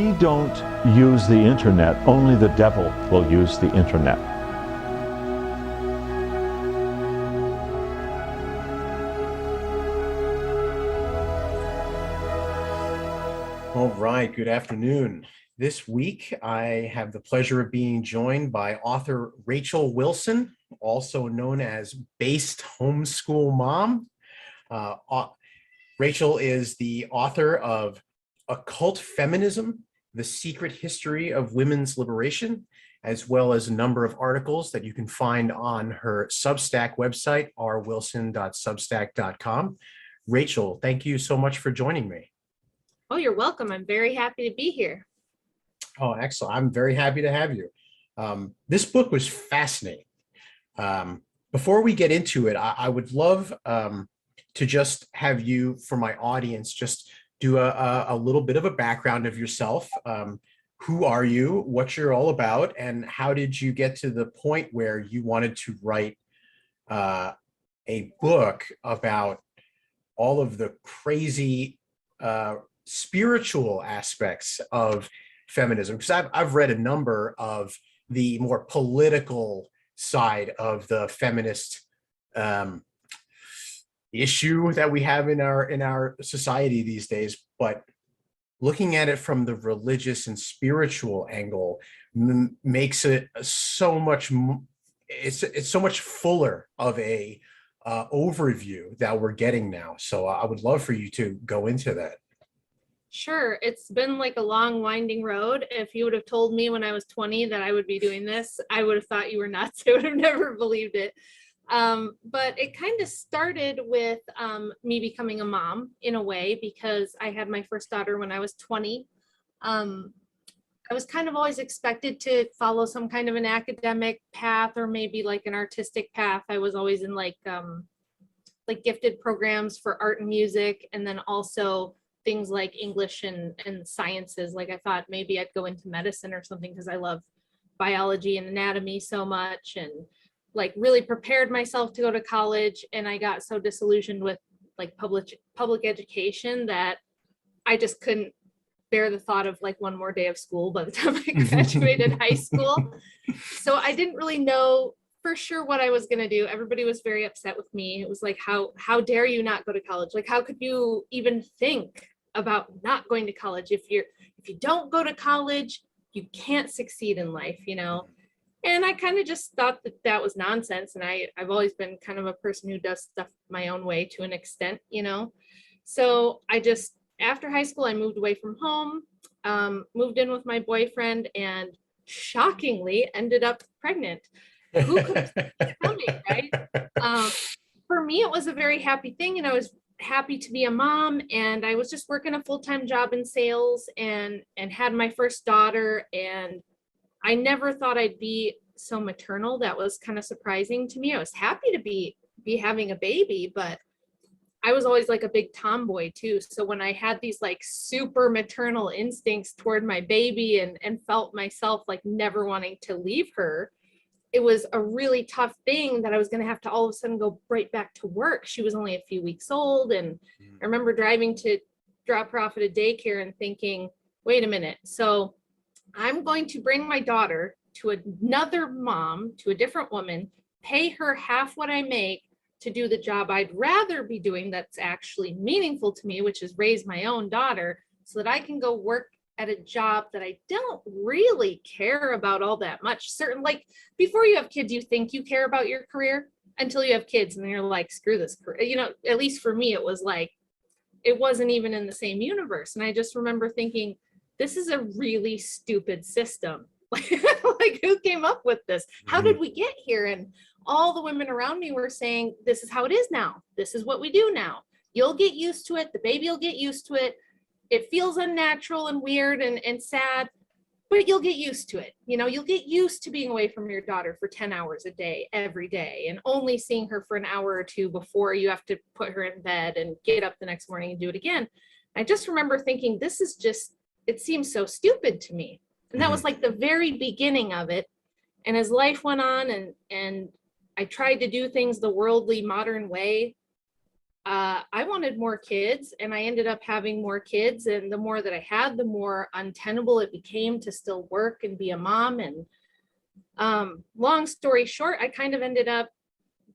we don't use the internet, only the devil will use the internet. All right, good afternoon. This week, I have the pleasure of being joined by author Rachel Wilson, also known as BasedHomeschoolMom. Rachel is the author of Occult Feminism, The Secret History of Women's Liberation, as well as a number of articles that you can find on her Substack website, rwilson.substack.com. Rachel, thank you so much for joining me. Oh, you're welcome. I'm very happy to be here. Oh, excellent. I'm very happy to have you. This book was fascinating. Before we get into it, I would love to just have you, for my audience, just do a little bit of a background of yourself. Who are you, what you're all about, and how did you get to the point where you wanted to write a book about all of the crazy spiritual aspects of feminism? Because I've read a number of the more political side of the feminist issue that we have in our society these days, but looking at it from the religious and spiritual angle makes it so much. It's so much fuller of a overview that we're getting now. So I would love for you to go into that. Sure. It's been like a long, winding road. If you would have told me when I was 20 that I would be doing this, I would have thought you were nuts. I would have never believed it. But it kind of started with me becoming a mom in a way, because I had my first daughter when I was 20. I was kind of always expected to follow some kind of an academic path or maybe like an artistic path. I was always in like gifted programs for art and music, and then also things like English and sciences. Like I thought maybe I'd go into medicine or something because I love biology and anatomy so much, and like really prepared myself to go to college. And I got so disillusioned with like public education that I just couldn't bear the thought of like one more day of school by the time I graduated high school. So I didn't really know for sure what I was going to do. Everybody was very upset with me. It was like, how dare you not go to college? Like, how could you even think about not going to college? If you don't go to college, you can't succeed in life, you know? And I kind of just thought that was nonsense. And I've always been kind of a person who does stuff my own way to an extent, you know? So after high school, I moved away from home, moved in with my boyfriend, and shockingly ended up pregnant. Who could have told me, right? For me, it was a very happy thing, and I was happy to be a mom, and I was just working a full-time job in sales and had my first daughter, and I never thought I'd be so maternal. That was kind of surprising to me. I was happy to be having a baby, but I was always like a big tomboy too. So when I had these like super maternal instincts toward my baby and felt myself like never wanting to leave her, it was a really tough thing that I was going to have to all of a sudden go right back to work. She was only a few weeks old. And I remember driving to drop her off at a daycare and thinking, wait a minute. So I'm going to bring my daughter to another mom, to a different woman, pay her half what I make to do the job I'd rather be doing that's actually meaningful to me, which is raise my own daughter, so that I can go work at a job that I don't really care about all that much. Certain, like before you have kids, you think you care about your career until you have kids, and then you're like, screw this career. You know, at least for me, it was like, it wasn't even in the same universe. And I just remember thinking, this is a really stupid system. Like who came up with this? How did we get here? And all the women around me were saying, this is how it is now. This is what we do now. You'll get used to it. The baby will get used to it. It feels unnatural and weird and sad, but you'll get used to it. You know, you'll get used to being away from your daughter for 10 hours a day, every day, and only seeing her for an hour or two before you have to put her in bed and get up the next morning and do it again. I just remember thinking, this is just, it seems so stupid to me. And that was like the very beginning of it. And as life went on and I tried to do things the worldly, modern way, I wanted more kids, and I ended up having more kids. And the more that I had, the more untenable it became to still work and be a mom. And long story short, I kind of ended up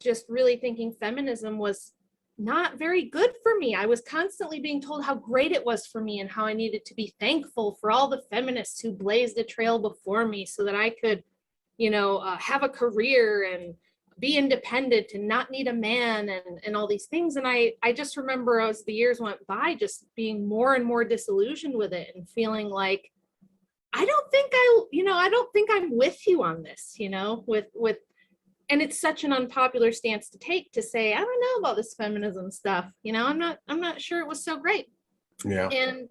just really thinking feminism was not very good for me. I was constantly being told how great it was for me and how I needed to be thankful for all the feminists who blazed a trail before me so that I could, have a career and be independent and not need a man and all these things. And I just remember as the years went by, just being more and more disillusioned with it and feeling like, I don't think I'm with you on this, with and it's such an unpopular stance to take, to say, I don't know about this feminism stuff. I'm not sure it was so great. Yeah. And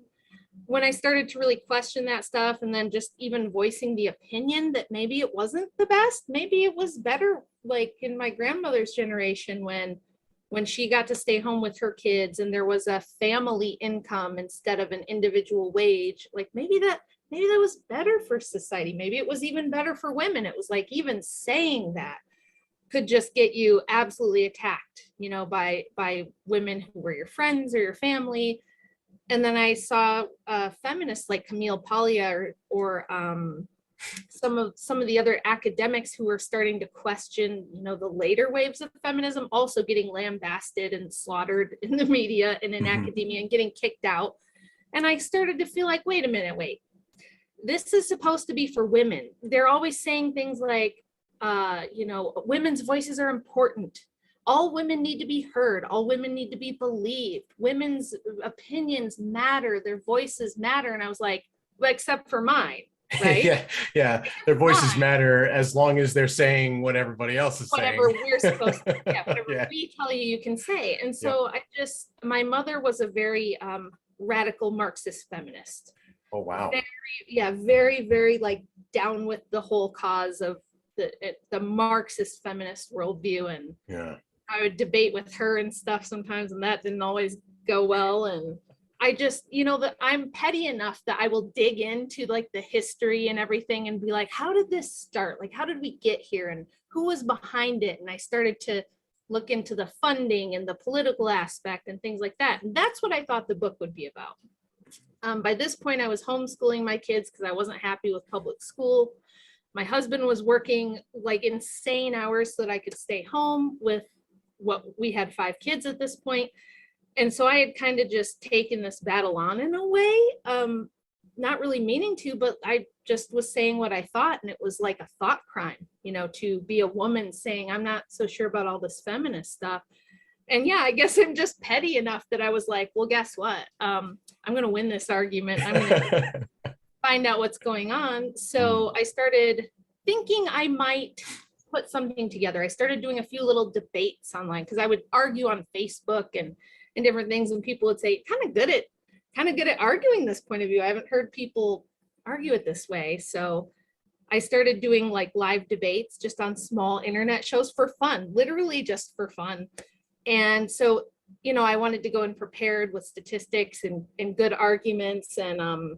when I started to really question that stuff, and then just even voicing the opinion that maybe it wasn't the best, maybe it was better, like in my grandmother's generation, when she got to stay home with her kids and there was a family income instead of an individual wage, like maybe that was better for society. Maybe it was even better for women. It was like, even saying that could just get you absolutely attacked, by women who were your friends or your family. And then I saw feminists like Camille Paglia or some of the other academics who were starting to question, the later waves of feminism, also getting lambasted and slaughtered in the media and in academia and getting kicked out. And I started to feel like, wait a minute, this is supposed to be for women. They're always saying things like, women's voices are important. All women need to be heard. All women need to be believed. Women's opinions matter. Their voices matter. And I was like, well, except for mine, right? yeah. Their voices matter as long as they're saying what everybody else is whatever saying. We're supposed to, whatever we tell you, you can say. And so my mother was a very radical Marxist feminist. Oh, wow. Very, very like down with the whole cause of the Marxist feminist worldview. And I would debate with her and stuff sometimes, and that didn't always go well. And I just, that I'm petty enough that I will dig into like the history and everything and be like, how did this start? Like, how did we get here? And who was behind it? And I started to look into the funding and the political aspect and things like that. And that's what I thought the book would be about. By this point, I was homeschooling my kids because I wasn't happy with public school. My husband was working like insane hours so that I could stay home with we had 5 kids at this point. And so I had kind of just taken this battle on in a way, not really meaning to, but I just was saying what I thought. And it was like a thought crime, to be a woman saying, I'm not so sure about all this feminist stuff. And I guess I'm just petty enough that I was like, well, guess what? I'm going to win this argument. I'm going to find out what's going on. So I started thinking I might put something together. I started doing a few little debates online because I would argue on Facebook and different things, and people would say, kind of good at arguing this point of view. I haven't heard people argue it this way. So I started doing like live debates just on small internet shows for fun, literally just for fun. And so, I wanted to go in prepared with statistics and good arguments, and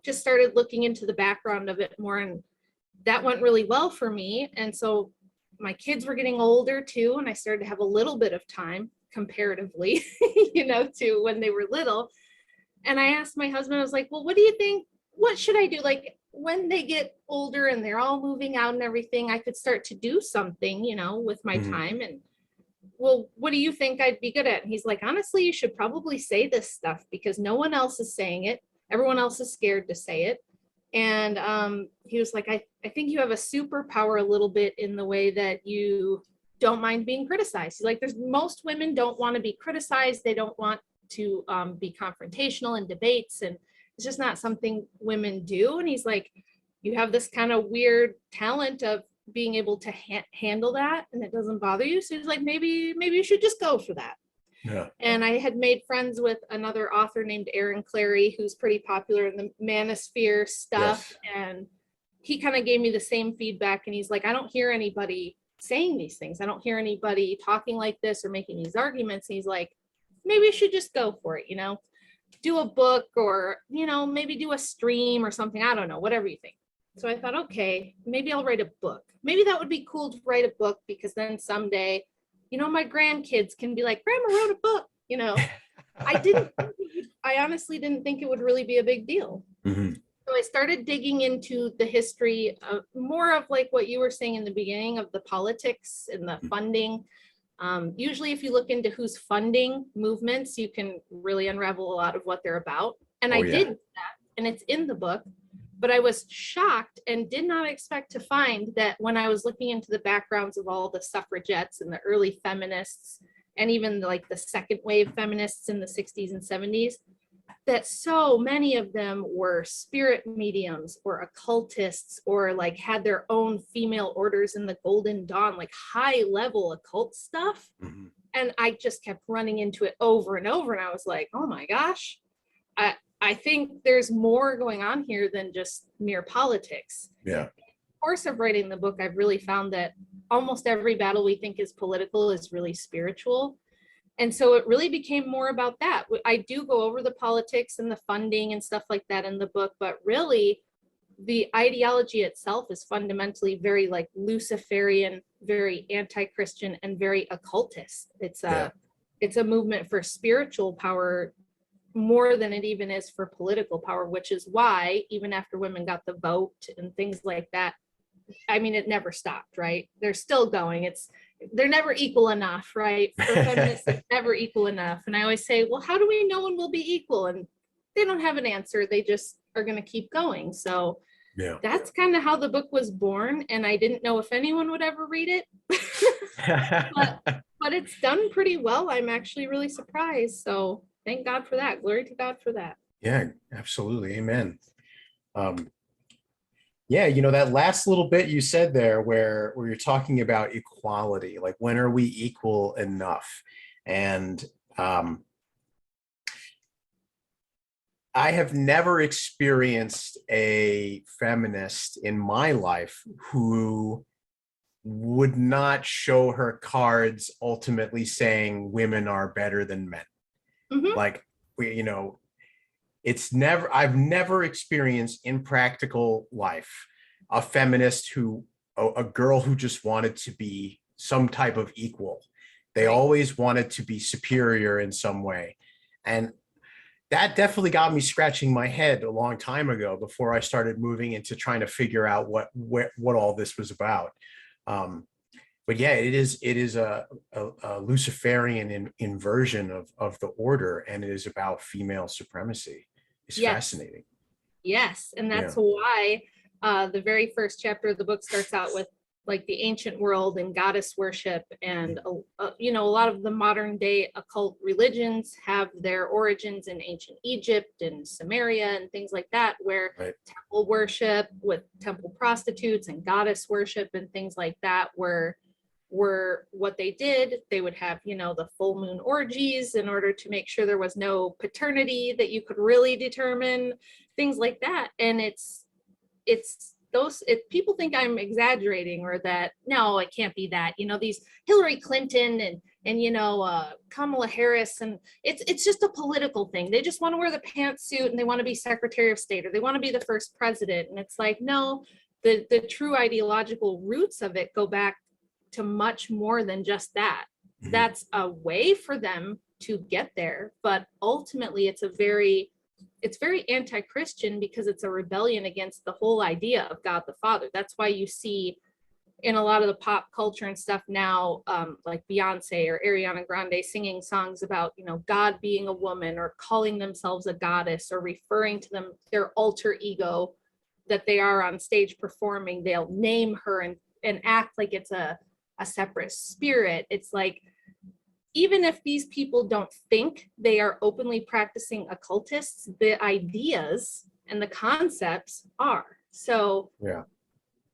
just started looking into the background of it more. And that went really well for me. And so my kids were getting older too. And I started to have a little bit of time comparatively, to when they were little. And I asked my husband, I was like, well, what do you think? What should I do? Like when they get older and they're all moving out and everything, I could start to do something, with my time. And well, what do you think I'd be good at? And he's like, honestly, you should probably say this stuff because no one else is saying it. Everyone else is scared to say it. And he was like, I think you have a superpower a little bit in the way that you don't mind being criticized. He's like, most women don't want to be criticized. They don't want to be confrontational in debates. And it's just not something women do. And he's like, you have this kind of weird talent of being able to handle that, and it doesn't bother you. So he's like, maybe you should just go for that. Yeah. And I had made friends with another author named Aaron Clary, who's pretty popular in the manosphere stuff. Yes. And he kind of gave me the same feedback. And he's like, I don't hear anybody saying these things. I don't hear anybody talking like this or making these arguments. And he's like, maybe you should just go for it, do a book or, maybe do a stream or something. I don't know, whatever you think. So I thought, okay, maybe I'll write a book. Maybe that would be cool to write a book because then someday, my grandkids can be like, Grandma wrote a book, you know. I honestly didn't think it would really be a big deal. Mhm. So I started digging into the history of more of like what you were saying in the beginning of the politics and the funding. Usually if you look into who's funding movements, you can really unravel a lot of what they're about. And I did that, and it's in the book, but I was shocked and did not expect to find that when I was looking into the backgrounds of all the suffragettes and the early feminists, and even like the second wave feminists in the 60s and 70s, that so many of them were spirit mediums or occultists, or like had their own female orders in the Golden Dawn, like high level occult stuff. Mhm. And I just kept running into it over and over. And I was like, oh my gosh, I think there's more going on here than just mere politics. Yeah. In the course of writing the book, I've really found that almost every battle we think is political is really spiritual. And so it really became more about that. I do go over the politics and the funding and stuff like that in the book, but really the ideology itself is fundamentally very like Luciferian, very anti-Christian, and very occultist. It's a movement for spiritual power more than it even is for political power, which is why even after women got the vote and things like that, I mean, it never stopped, right? They're still going. They're never equal enough, right? For feminists, it's never equal enough. And I always say, well, how do we know when we'll be equal? And they don't have an answer. They just are going to keep going. So that's kind of how the book was born. And I didn't know if anyone would ever read it, but it's done pretty well. I'm actually really surprised. So thank God for that. Glory to God for that. Yeah, absolutely. Amen. Yeah, you know, that last little bit you said there where you're talking about equality, like when are we equal enough? And I have never experienced a feminist in my life who would not show her cards ultimately saying women are better than men. Mhm. Like, you know, I've never experienced in practical life a feminist a girl who just wanted to be some type of equal. They always wanted to be superior in some way. And that definitely got me scratching my head a long time ago before I started moving into trying to figure out what all this was about. But yeah, it is a Luciferian inversion of the order, and it is about female supremacy. It's fascinating. Yes, and that's why the very first chapter of the book starts out with like the ancient world and goddess worship, and you know, a lot of the modern day occult religions have their origins in ancient Egypt and Samaria and things like that, where temple worship with temple prostitutes and goddess worship and things like that were what they did. They would have, you know, the full moon orgies in order to make sure there was no paternity that you could really determine, things like that. And it's those, people think I'm exaggerating, or that no, it can't be that, you know, these Hillary Clinton and you know, Kamala Harris, and it's just a political thing. They just want to wear the pantsuit and they want to be Secretary of State, or they want to be the first president. And it's like, no, the true ideological roots of it go back to much more than just that. Mhm. That's a way for them to get there, but ultimately it's very anti-Christian, because it's a rebellion against the whole idea of God the Father. That's why you see in a lot of the pop culture and stuff now, like Beyonce or Ariana Grande singing songs about, you know, God being a woman, or calling themselves a goddess, or referring to their alter ego that they are on stage performing. They'll name her and act like it's a separate spirit. It's like, even if these people don't think they are openly practicing occultists, the ideas and the concepts are. So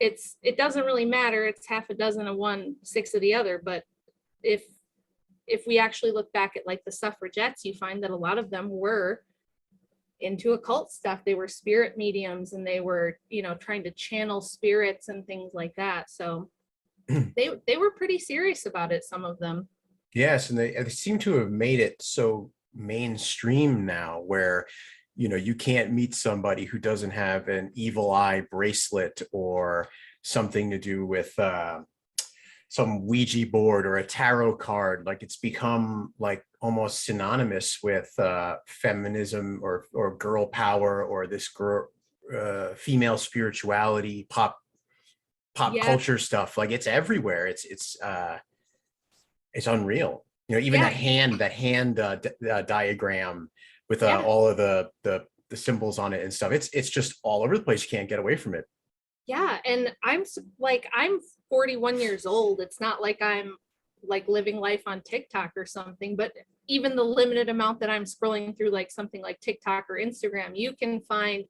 it doesn't really matter. It's half a dozen of one, six of the other. But if we actually look back at like the suffragettes, you find that a lot of them were into occult stuff. They were spirit mediums, and they were, you know, trying to channel spirits and things like that. So they were pretty serious about it, some of them. Yes, and they seem to have made it so mainstream now, where, you know, you can't meet somebody who doesn't have an evil eye bracelet or something to do with some Ouija board or a tarot card. Like it's become like almost synonymous with feminism or girl power or this girl female spirituality, pop Yeah. culture stuff. Like it's everywhere. It's unreal. You know, even Yeah. that hand diagram with Yeah. all of the symbols on it and stuff. It's just all over the place. You can't get away from it. Yeah, and I'm 41 years old. It's not like I'm like living life on TikTok or something, but even the limited amount that I'm scrolling through like something like TikTok or Instagram, you can find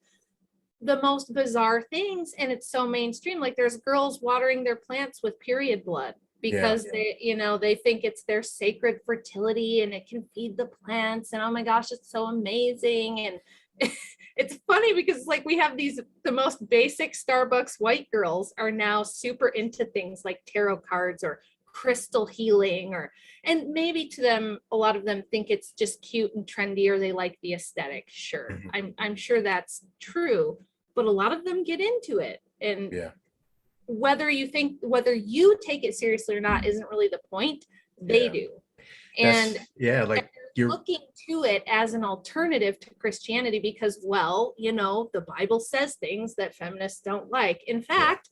the most bizarre things, and it's so mainstream. Like there's girls watering their plants with period blood because they think it's their sacred fertility and it can feed the plants, and oh my gosh, it's so amazing. And it's funny because like we have the most basic Starbucks white girls are now super into things like tarot cards or crystal healing, and maybe to them, a lot of them think it's just cute and trendy, or they like the aesthetic. Sure. Mhm. I'm sure that's true, but a lot of them get into it. And whether you take it seriously or not isn't really the point. They do. And like you're looking to it as an alternative to Christianity because, well, the Bible says things that feminists don't like. In fact,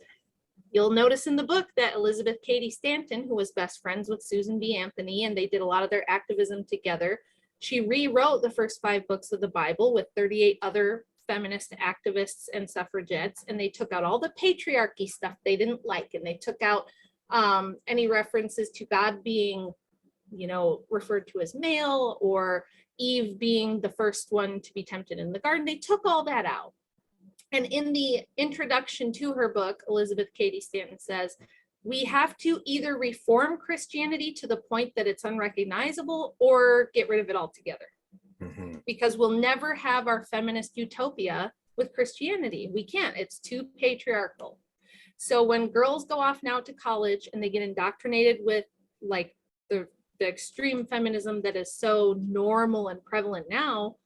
you'll notice in the book that Elizabeth Cady Stanton, who was best friends with Susan B. Anthony, and they did a lot of their activism together, she rewrote the first 5 books of the Bible with 38 other feminist activists and suffragettes, and they took out all the patriarchy stuff they didn't like, and they took out any references to God being referred to as male, or Eve being the first one to be tempted in the garden. They took all that out. And in the introduction to her book, Elizabeth Cady Stanton says, we have to either reform Christianity to the point that it's unrecognizable or get rid of it altogether. Mhm. Because we'll never have our feminist utopia with Christianity. We can't. It's too patriarchal. So when girls go off now to college and they get indoctrinated with like the extreme feminism that is so normal and prevalent now,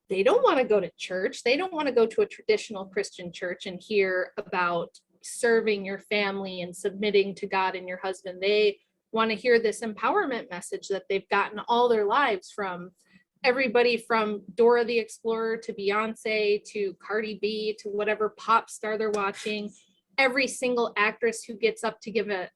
they don't want to go to church. They don't want to go to a traditional Christian church and hear about serving your family and submitting to God and your husband. They want to hear this empowerment message that they've gotten all their lives from everybody from Dora the Explorer to Beyonce to Cardi B to whatever pop star they're watching. Every single actress who gets up to give a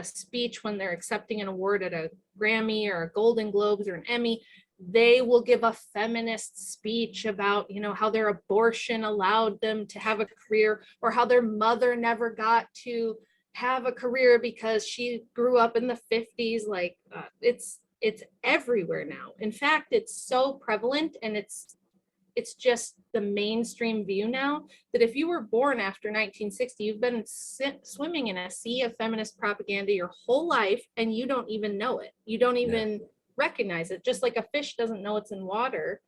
speech when they're accepting an award at a Grammy or a Golden Globes or an Emmy, they will give a feminist speech about, how their abortion allowed them to have a career, or how their mother never got to have a career because she grew up in the 50s. Like it's everywhere now. In fact, it's so prevalent, and it's just the mainstream view now that if you were born after 1960, you've been swimming in a sea of feminist propaganda your whole life, and you don't even know it. You don't even recognize it. Just like a fish doesn't know it's in water,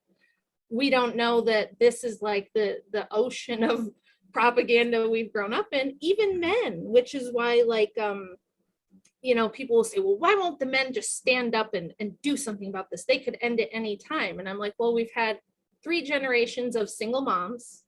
we don't know that this is like the ocean of propaganda we've grown up in, even men, which is why people will say, well, why won't the men just stand up and do something about this? They could end it any time. And I'm like, well, we've had 3 generations of single moms,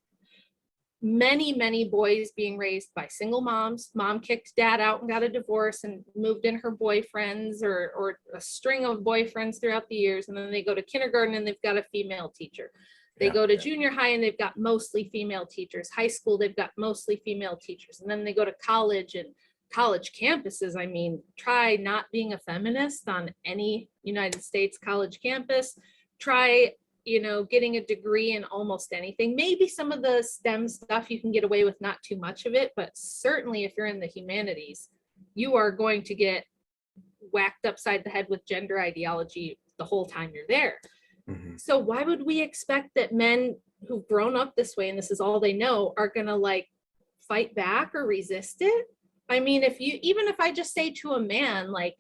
many boys being raised by single moms. Mom kicked dad out and got a divorce and moved in her boyfriends or a string of boyfriends throughout the years. And then they go to kindergarten and they've got a female teacher. They go to junior high and they've got mostly female teachers. High school, they've got mostly female teachers. And then they go to college, and college campuses, I mean, try not being a feminist on any United States college campus. Try getting a degree in almost anything. Maybe some of the STEM stuff you can get away with, not too much of it, but certainly if you're in the humanities, you are going to get whacked upside the head with gender ideology the whole time you're there. Mm-hmm. So why would we expect that men who've grown up this way and this is all they know are gonna like fight back or resist it? I mean, even if I just say to a man, like,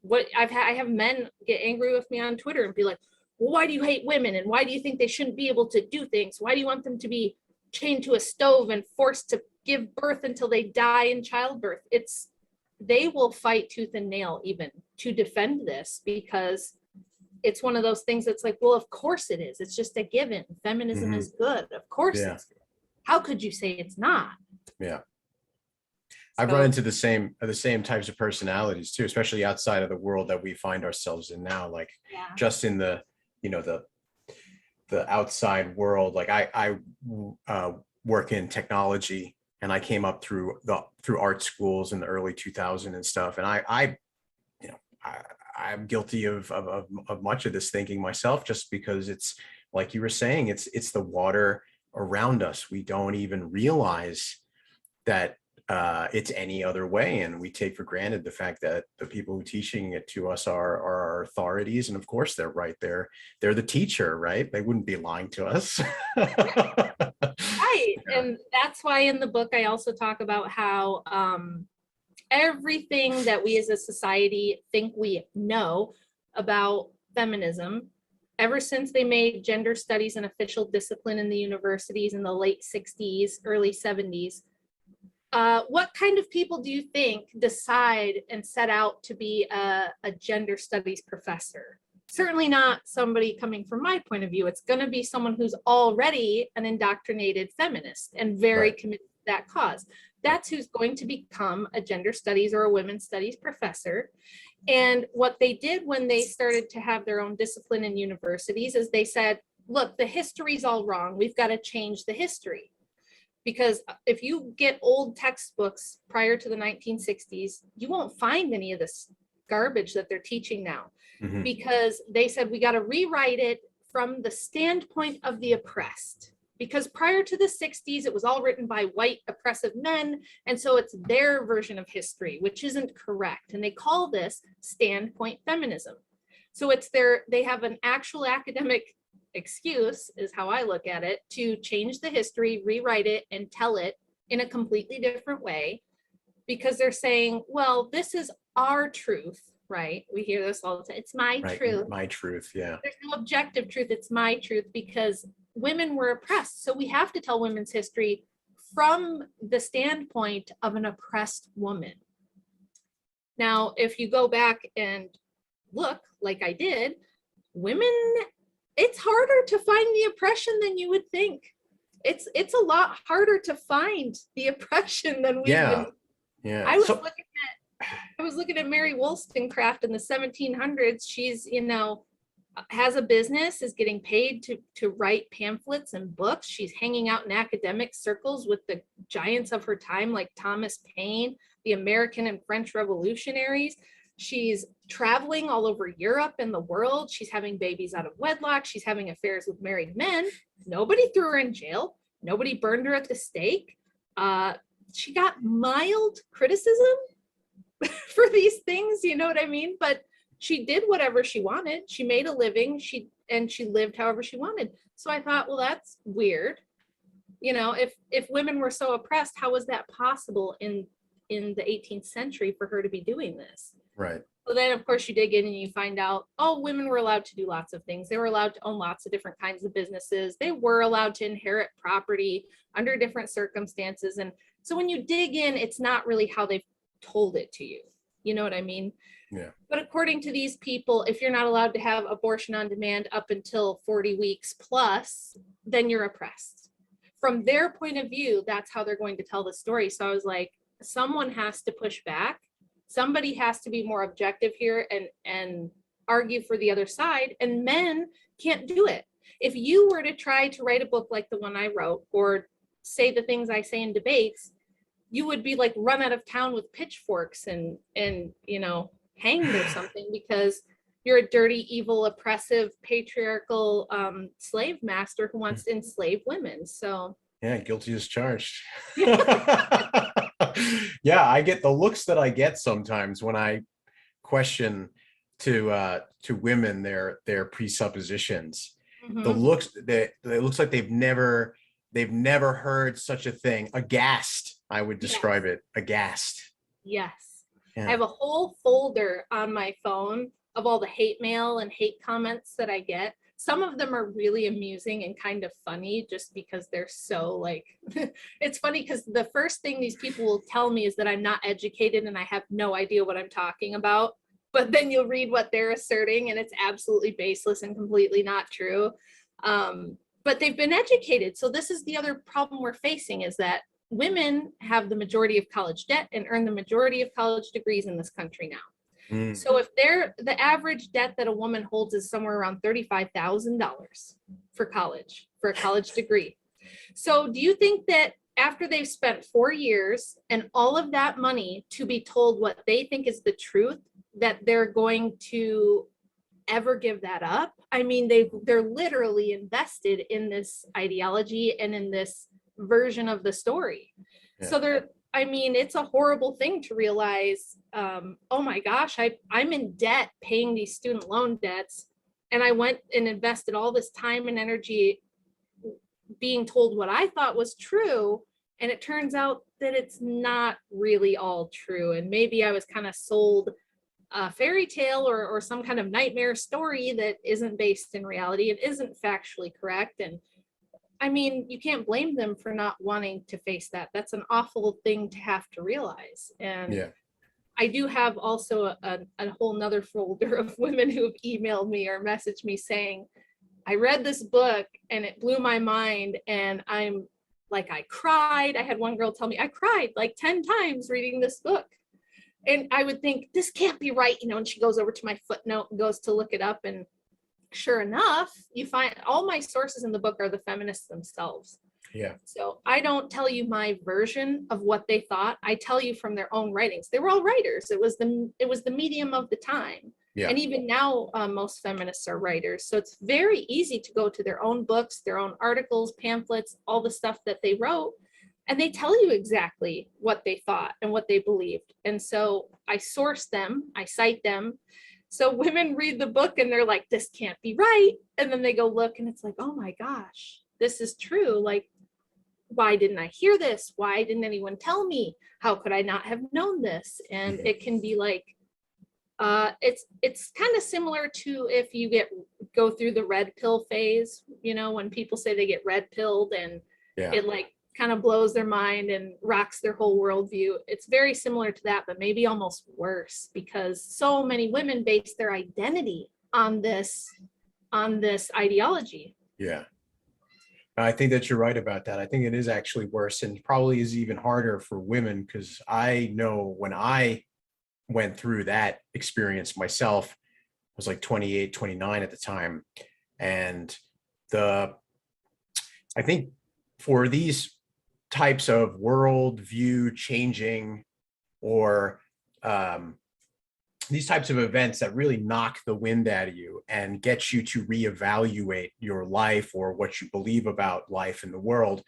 what I have men get angry with me on Twitter and be like, well, why do you hate women? And why do you think they shouldn't be able to do things? Why do you want them to be chained to a stove and forced to give birth until they die in childbirth? They will fight tooth and nail even to defend this, because it's one of those things that's like, well, of course it is. It's just a given. Feminism is good. Of course it's good. How could you say it's not? Yeah. I've run into the same types of personalities too, especially outside of the world that we find ourselves in now. Like just in the, the outside world. Like I work in technology, and I came up through art schools in the early 2000s and stuff. And I'm guilty of much of this thinking myself, just because it's like you were saying, it's the water around us. We don't even realize that it's any other way, and we take for granted the fact that the people who are teaching it to us are our authorities, and of course they're right there. They're the teacher, right? They wouldn't be lying to us. Right, and that's why in the book I also talk about how everything that we as a society think we know about feminism, ever since they made gender studies an official discipline in the universities in the late 60s, early 70s, what kind of people do you think decide and set out to be a gender studies professor? Certainly not somebody coming from my point of view. It's going to be someone who's already an indoctrinated feminist and very committed to that cause. That's who's going to become a gender studies or a women's studies professor. And what they did when they started to have their own discipline in universities is they said, look, the history's all wrong. We've got to change the history. Because if you get old textbooks prior to the 1960s, you won't find any of this garbage that they're teaching now. Mm-hmm. Because they said we got to rewrite it from the standpoint of the oppressed. Because prior to the 60s, it was all written by white oppressive men. And so it's their version of history, which isn't correct. And they call this standpoint feminism. So they have an actual academic excuse, is how I look at it, to change the history, rewrite it, and tell it in a completely different way. Because they're saying, well, this is our truth, right? We hear this all the time. It's my truth. My truth, yeah. There's no objective truth. It's my truth because women were oppressed. So we have to tell women's history from the standpoint of an oppressed woman. Now, if you go back and look, like I did, women, it's harder to find the oppression than you would think. It's a lot harder to find the oppression than we would. Yeah. I was looking at Mary Wollstonecraft in the 1700s. She's, has a business, is getting paid to write pamphlets and books. She's hanging out in academic circles with the giants of her time, like Thomas Paine, the American and French revolutionaries. She's traveling all over Europe and the world. She's having babies out of wedlock. She's having affairs with married men. Nobody threw her in jail. Nobody burned her at the stake. She got mild criticism for these things, you know what I mean? But she did whatever she wanted. She made a living. She lived however she wanted. So I thought, well, that's weird. If women were so oppressed, how was that possible in the 18th century for her to be doing this? Right. So then, of course, you dig in and you find out, oh, women were allowed to do lots of things. They were allowed to own lots of different kinds of businesses. They were allowed to inherit property under different circumstances. And so when you dig in, it's not really how they've told it to you. You know what I mean? Yeah. But according to these people, if you're not allowed to have abortion on demand up until 40 weeks plus, then you're oppressed. From their point of view, that's how they're going to tell the story. So I was like, someone has to push back. Somebody has to be more objective here and argue for the other side, and men can't do it. If you were to try to write a book like the one I wrote or say the things I say in debates, you would be like run out of town with pitchforks and hanged or something, because you're a dirty, evil, oppressive, patriarchal slave master who wants to enslave women. So yeah, guilty as charged. Yeah, I get the looks that I get sometimes when I question to women their presuppositions. Mm-hmm. The looks that it looks like they've never heard such a thing. Aghast, I would describe it. Aghast. Yes. Yeah. I have a whole folder on my phone of all the hate mail and hate comments that I get. Some of them are really amusing and kind of funny just because they're so like, it's funny because the first thing these people will tell me is that I'm not educated and I have no idea what I'm talking about. But then you'll read what they're asserting and it's absolutely baseless and completely not true. But they've been educated. So this is the other problem we're facing, is that women have the majority of college debt and earn the majority of college degrees in this country now. So if the average debt that a woman holds is somewhere around $35,000 for college, for a college degree. So do you think that after they've spent 4 years and all of that money to be told what they think is the truth, that they're going to ever give that up? I mean, they're literally invested in this ideology and in this version of the story. Yeah. So I mean, it's a horrible thing to realize, oh my gosh, I'm in debt paying these student loan debts. And I went and invested all this time and energy being told what I thought was true. And it turns out that it's not really all true. And maybe I was kind of sold a fairy tale or some kind of nightmare story that isn't based in reality. It isn't factually correct. And I mean, you can't blame them for not wanting to face that. That's an awful thing to have to realize. And yeah. I do have also a whole nother folder of women who have emailed me or messaged me saying, I read this book and it blew my mind. And I'm like, I cried. I had one girl tell me I cried like 10 times reading this book. And I would think, this can't be right, you know, and she goes over to my footnote and goes to look it up. And sure enough, you find all my sources in the book are the feminists themselves. Yeah. So I don't tell you my version of what they thought. I tell you from their own writings. They were all writers. It was the medium of the time. Yeah. And even now, most feminists are writers. So it's very easy to go to their own books, their own articles, pamphlets, all the stuff that they wrote. And they tell you exactly what they thought and what they believed. And so I source them, I cite them. So women read the book and they're like, this can't be right. And then they go look and it's like, oh my gosh, this is true. Like, why didn't I hear this? Why didn't anyone tell me? How could I not have known this? And it can be like, it's kind of similar to if you go through the red pill phase, you know, when people say they get red pilled and it like kind of blows their mind and rocks their whole worldview. It's very similar to that, but maybe almost worse because so many women base their identity on this ideology. Yeah. I think that you're right about that. I think it is actually worse and probably is even harder for women because I know when I went through that experience myself, I was like 28, 29 at the time. And I think for these types of worldview changing or these types of events that really knock the wind out of you and get you to reevaluate your life or what you believe about life in the world,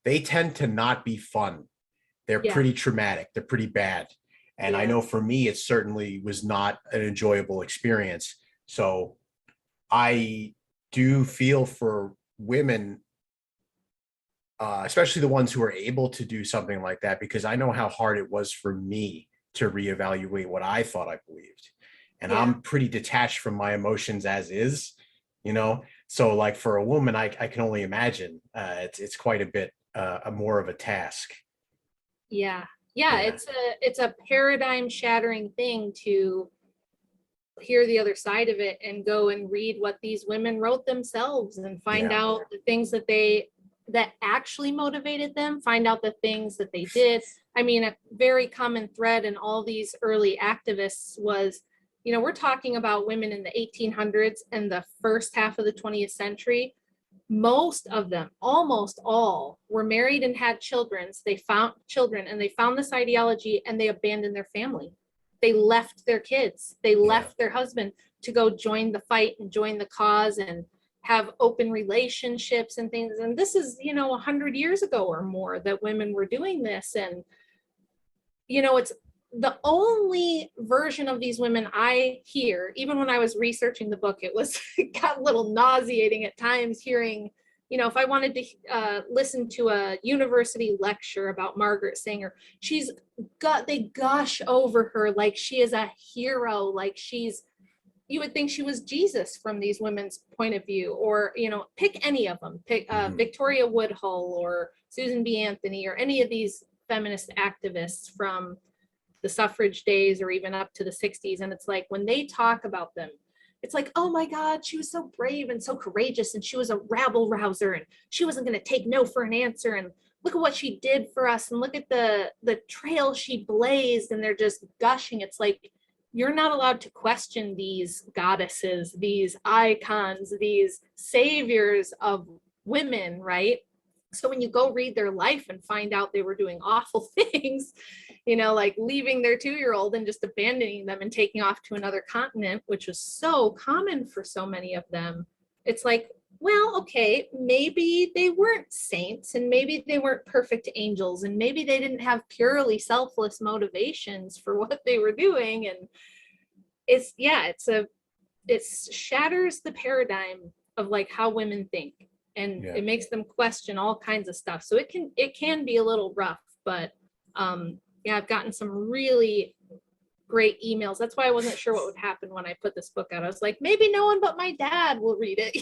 they tend to not be fun. They're pretty traumatic. They're pretty bad. And I know for me, it certainly was not an enjoyable experience. So I do feel for women, especially the ones who are able to do something like that, because I know how hard it was for me to reevaluate what I thought I believed. And I'm pretty detached from my emotions as is, you know? So like for a woman, I can only imagine it's quite a bit more of a task. Yeah. It's a paradigm shattering thing to hear the other side of it and go and read what these women wrote themselves and find out the things that actually motivated them, find out the things that they did. I mean, a very common thread in all these early activists was, you know, we're talking about women in the 1800s and the first half of the 20th century. Most of them, almost all, were married and had children. They found children and they found this ideology and they abandoned their family. They left their kids. They left their husband to go join the fight and join the cause and have open relationships and things. And this is, you know, 100 years ago or more that women were doing this. And, you know, it's the only version of these women I hear, even when I was researching the book, it got a little nauseating at times hearing, you know, if I wanted to listen to a university lecture about Margaret Sanger, they gush over her like she is a hero, like you would think she was Jesus from these women's point of view, or, you know, pick any of them, pick Victoria Woodhull or Susan B. Anthony or any of these feminist activists from the suffrage days or even up to the 60s. And it's like, when they talk about them, it's like, oh my God, she was so brave and so courageous. And she was a rabble rouser and she wasn't going to take no for an answer. And look at what she did for us, and look at the trail she blazed, and they're just gushing. It's like, you're not allowed to question these goddesses, these icons, these saviors of women, right? So when you go read their life and find out they were doing awful things, like leaving their 2-year-old and just abandoning them and taking off to another continent, which was so common for so many of them, it's like, well, okay, maybe they weren't saints, and maybe they weren't perfect angels, and maybe they didn't have purely selfless motivations for what they were doing. And it shatters the paradigm of like how women think, and it makes them question all kinds of stuff. So it can be a little rough, but I've gotten some really great emails. That's why I wasn't sure what would happen when I put this book out. I was like, maybe no one but my dad will read it.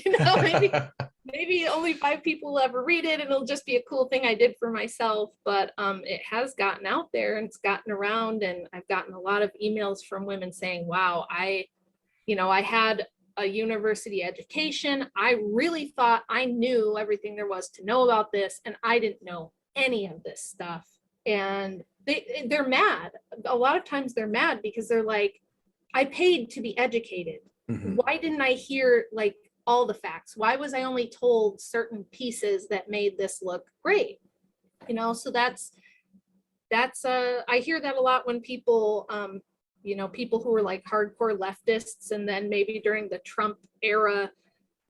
Maybe only 5 people will ever read it, and it'll just be a cool thing I did for myself. But it has gotten out there, and it's gotten around, and I've gotten a lot of emails from women saying, wow, I had a university education. I really thought I knew everything there was to know about this, and I didn't know any of this stuff. And they're mad. A lot of times they're mad because they're like, I paid to be educated. Mm-hmm. Why didn't I hear like all the facts? Why was I only told certain pieces that made this look great? So that's I hear that a lot when people, people who were like hardcore leftists, and then maybe during the Trump era,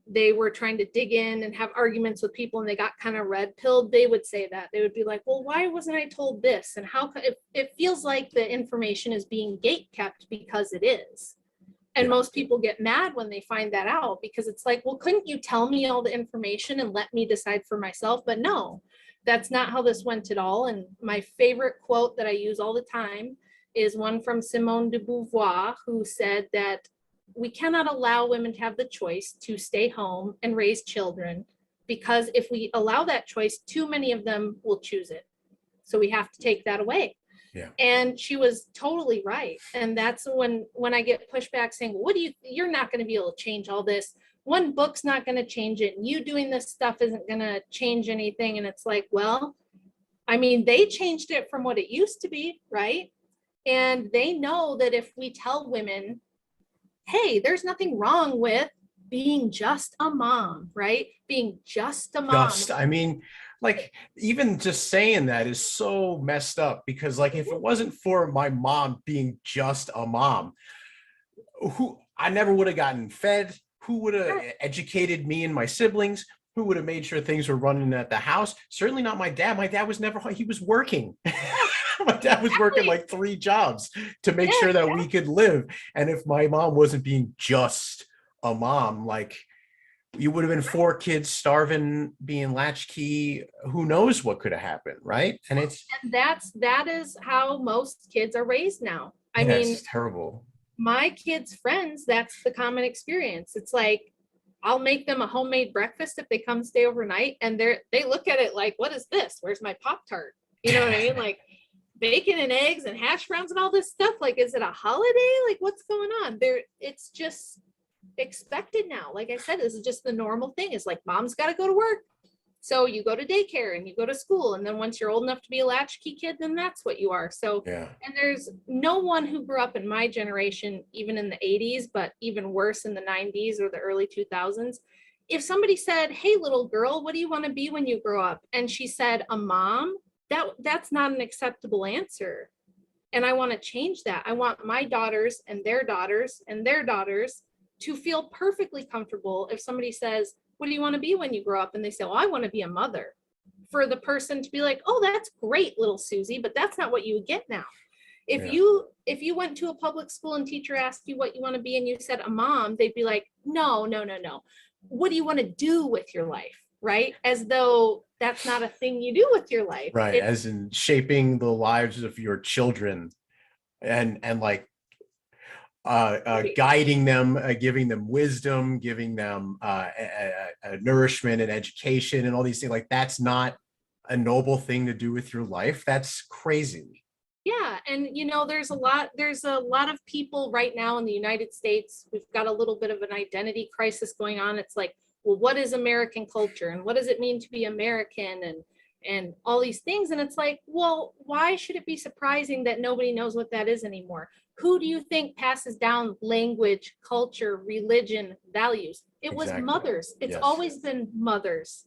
they were trying to dig in and have arguments with people, and they got kind of red pilled. They would say that. They would be like, well, why wasn't I told this? And how it feels like the information is being gate kept, because it is. And most people get mad when they find that out, because it's like, well, couldn't you tell me all the information and let me decide for myself? But no, that's not how this went at all. And my favorite quote that I use all the time is one from Simone de Beauvoir, who said that we cannot allow women to have the choice to stay home and raise children, because if we allow that choice, too many of them will choose it. So we have to take that away. Yeah. And she was totally right. And that's when I get pushback saying, well, you're not going to be able to change all this. One book's not going to change it. And you doing this stuff isn't going to change anything. And it's like, well, I mean, they changed it from what it used to be, right? And they know that if we tell women, hey, there's nothing wrong with being just a mom, right? Being just a mom. I mean, like, even just saying that is so messed up, because like, if it wasn't for my mom being just a mom, I never would have gotten fed, who would have educated me and my siblings, who would have made sure things were running at the house? Certainly not my dad. My dad was never, he was working. My dad was working like 3 jobs to make sure that we could live. And if my mom wasn't being just a mom, like, you would have been 4 kids starving, being latchkey. Who knows what could have happened, right? And that is how most kids are raised now. I mean, it's terrible. My kids' friends, that's the common experience. It's like, I'll make them a homemade breakfast if they come stay overnight, and they look at it like, what is this? Where's my Pop-Tart? You know what I mean? Like, bacon and eggs and hash browns and all this stuff. Like, is it a holiday? Like, what's going on there? It's just expected now. Like I said, this is just the normal thing. It's like, mom's got to go to work, so you go to daycare and you go to school, and then once you're old enough to be a latchkey kid, then that's what you are. So and there's no one who grew up in my generation, even in the 80s, but even worse in the 90s or the early 2000s, if somebody said, hey, little girl, what do you want to be when you grow up? And she said, a mom, that's not an acceptable answer. And I want to change that. I want my daughters and their daughters and their daughters to feel perfectly comfortable if somebody says, what do you want to be when you grow up? And they say, well, I want to be a mother. For the person to be like, oh, that's great, little Susie, but that's not what you would get now. If you went to a public school and teacher asked you what you want to be and you said a mom, they'd be like, no. What do you want to do with your life? Right? As though that's not a thing you do with your life. Right. As in shaping the lives of your children and like guiding them, giving them wisdom, giving them nourishment and education and all these things. Like, that's not a noble thing to do with your life. That's crazy. Yeah. And there's a lot of people right now in the United States. We've got a little bit of an identity crisis going on. It's like, well, what is American culture, and what does it mean to be American? and all these things. And it's like, well, why should it be surprising that nobody knows what that is anymore? Who do you think passes down language, culture, religion, values? It was Exactly. mothers. It's Yes. always been mothers.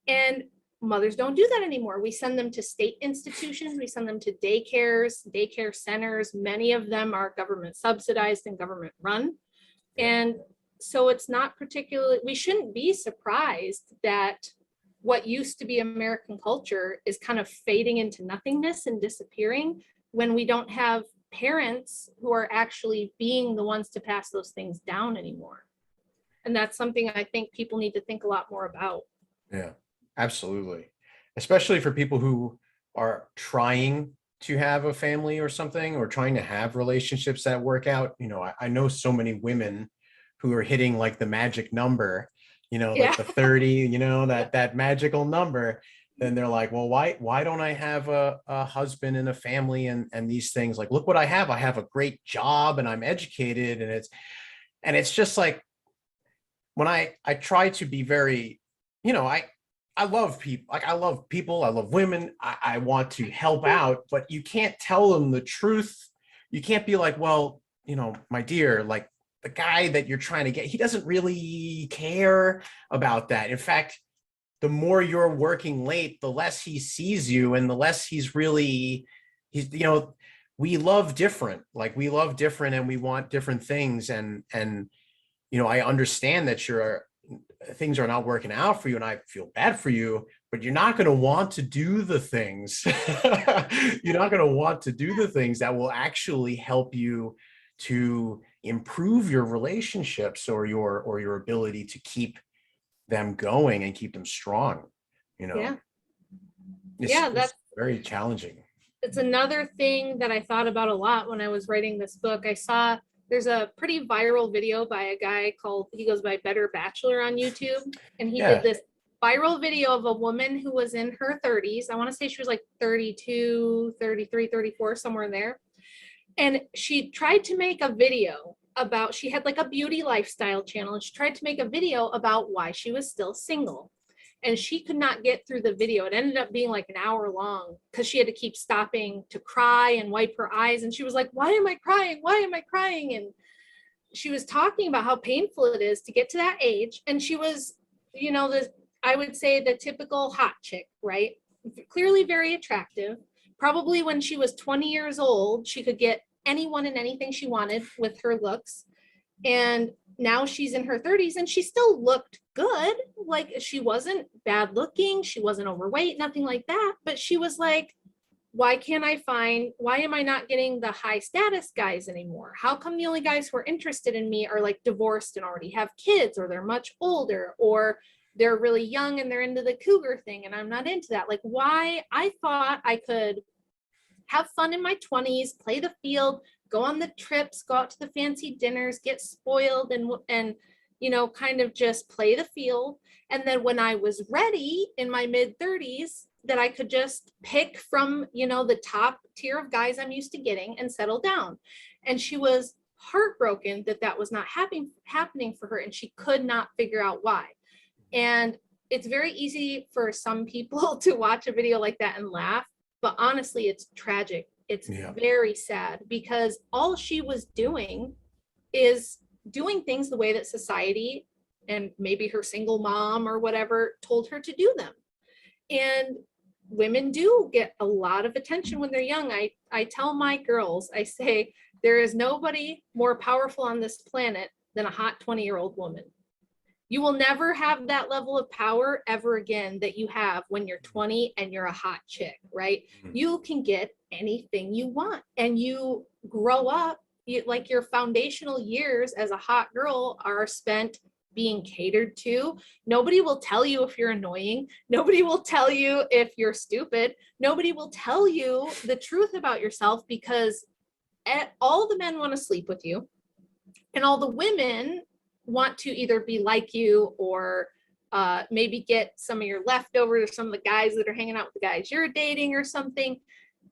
And mothers don't do that anymore. We send them to state institutions. We send them to daycares, daycare centers. Many of them are government subsidized and government run. And so it's not particularly, we shouldn't be surprised that what used to be American culture is kind of fading into nothingness and disappearing when we don't have parents who are actually being the ones to pass those things down anymore. And that's something I think people need to think a lot more about. Yeah, absolutely. Especially for people who are trying to have a family or something, or trying to have relationships that work out. You know, I know so many women who are hitting like the magic number, you know, like the 30, you know, that magical number. Then they're like, well, why don't I have a husband and a family and these things? Like, look what I have. I have a great job and I'm educated. And it's just like, when I try to be very, you know, I love people, like I love people, I love women, I want to help out, but you can't tell them the truth. You can't be like, well, you know, my dear, like the guy that you're trying to get, he doesn't really care about that. In fact, the more you're working late, the less he sees you and the less he's, you know, we love different, like we love different and we want different things. And, you know, I understand that things are not working out for you and I feel bad for you, but you're not going to want to do the things. You're not going to want to do the things that will actually help you to improve your relationships or your ability to keep them going and keep them strong. You know, That's very challenging. It's another thing that I thought about a lot when I was writing this book. I saw there's a pretty viral video by a guy he goes by Better Bachelor on YouTube. And he did this viral video of a woman who was in her 30s. I want to say she was like 32, 33, 34, somewhere in there. And she tried to make a video about, she had like a beauty lifestyle channel, and she tried to make a video about why she was still single. And she could not get through the video. It ended up being like an hour long because she had to keep stopping to cry and wipe her eyes. And she was like, why am I crying? Why am I crying? And she was talking about how painful it is to get to that age. And she was, you know, I would say the typical hot chick, right? Clearly very attractive. Probably when she was 20 years old, she could get anyone and anything she wanted with her looks. And now she's in her 30s and she still looked good. Like, she wasn't bad looking, she wasn't overweight, nothing like that. But she was like, why am I not getting the high status guys anymore? How come the only guys who are interested in me are like divorced and already have kids, or they're much older, or they're really young and they're into the cougar thing and I'm not into that? Like, why? I thought I could have fun in my 20s, play the field, go on the trips, go out to the fancy dinners, get spoiled and you know, kind of just play the field. And then when I was ready in my mid 30s, that I could just pick from, you know, the top tier of guys I'm used to getting and settle down. And she was heartbroken that was not happening for her, and she could not figure out why. And it's very easy for some people to watch a video like that and laugh, but honestly, it's tragic. It's very sad, because all she was doing is doing things the way that society and maybe her single mom or whatever told her to do them. And women do get a lot of attention when they're young. I tell my girls, I say, there is nobody more powerful on this planet than a hot 20-year-old woman. You will never have that level of power ever again that you have when you're 20 and you're a hot chick, right? You can get anything you want, and you grow up, like your foundational years as a hot girl are spent being catered to. Nobody will tell you if you're annoying. Nobody will tell you if you're stupid. Nobody will tell you the truth about yourself, because all the men want to sleep with you, and all the women want to either be like you or maybe get some of your leftovers, or some of the guys that are hanging out with the guys you're dating or something.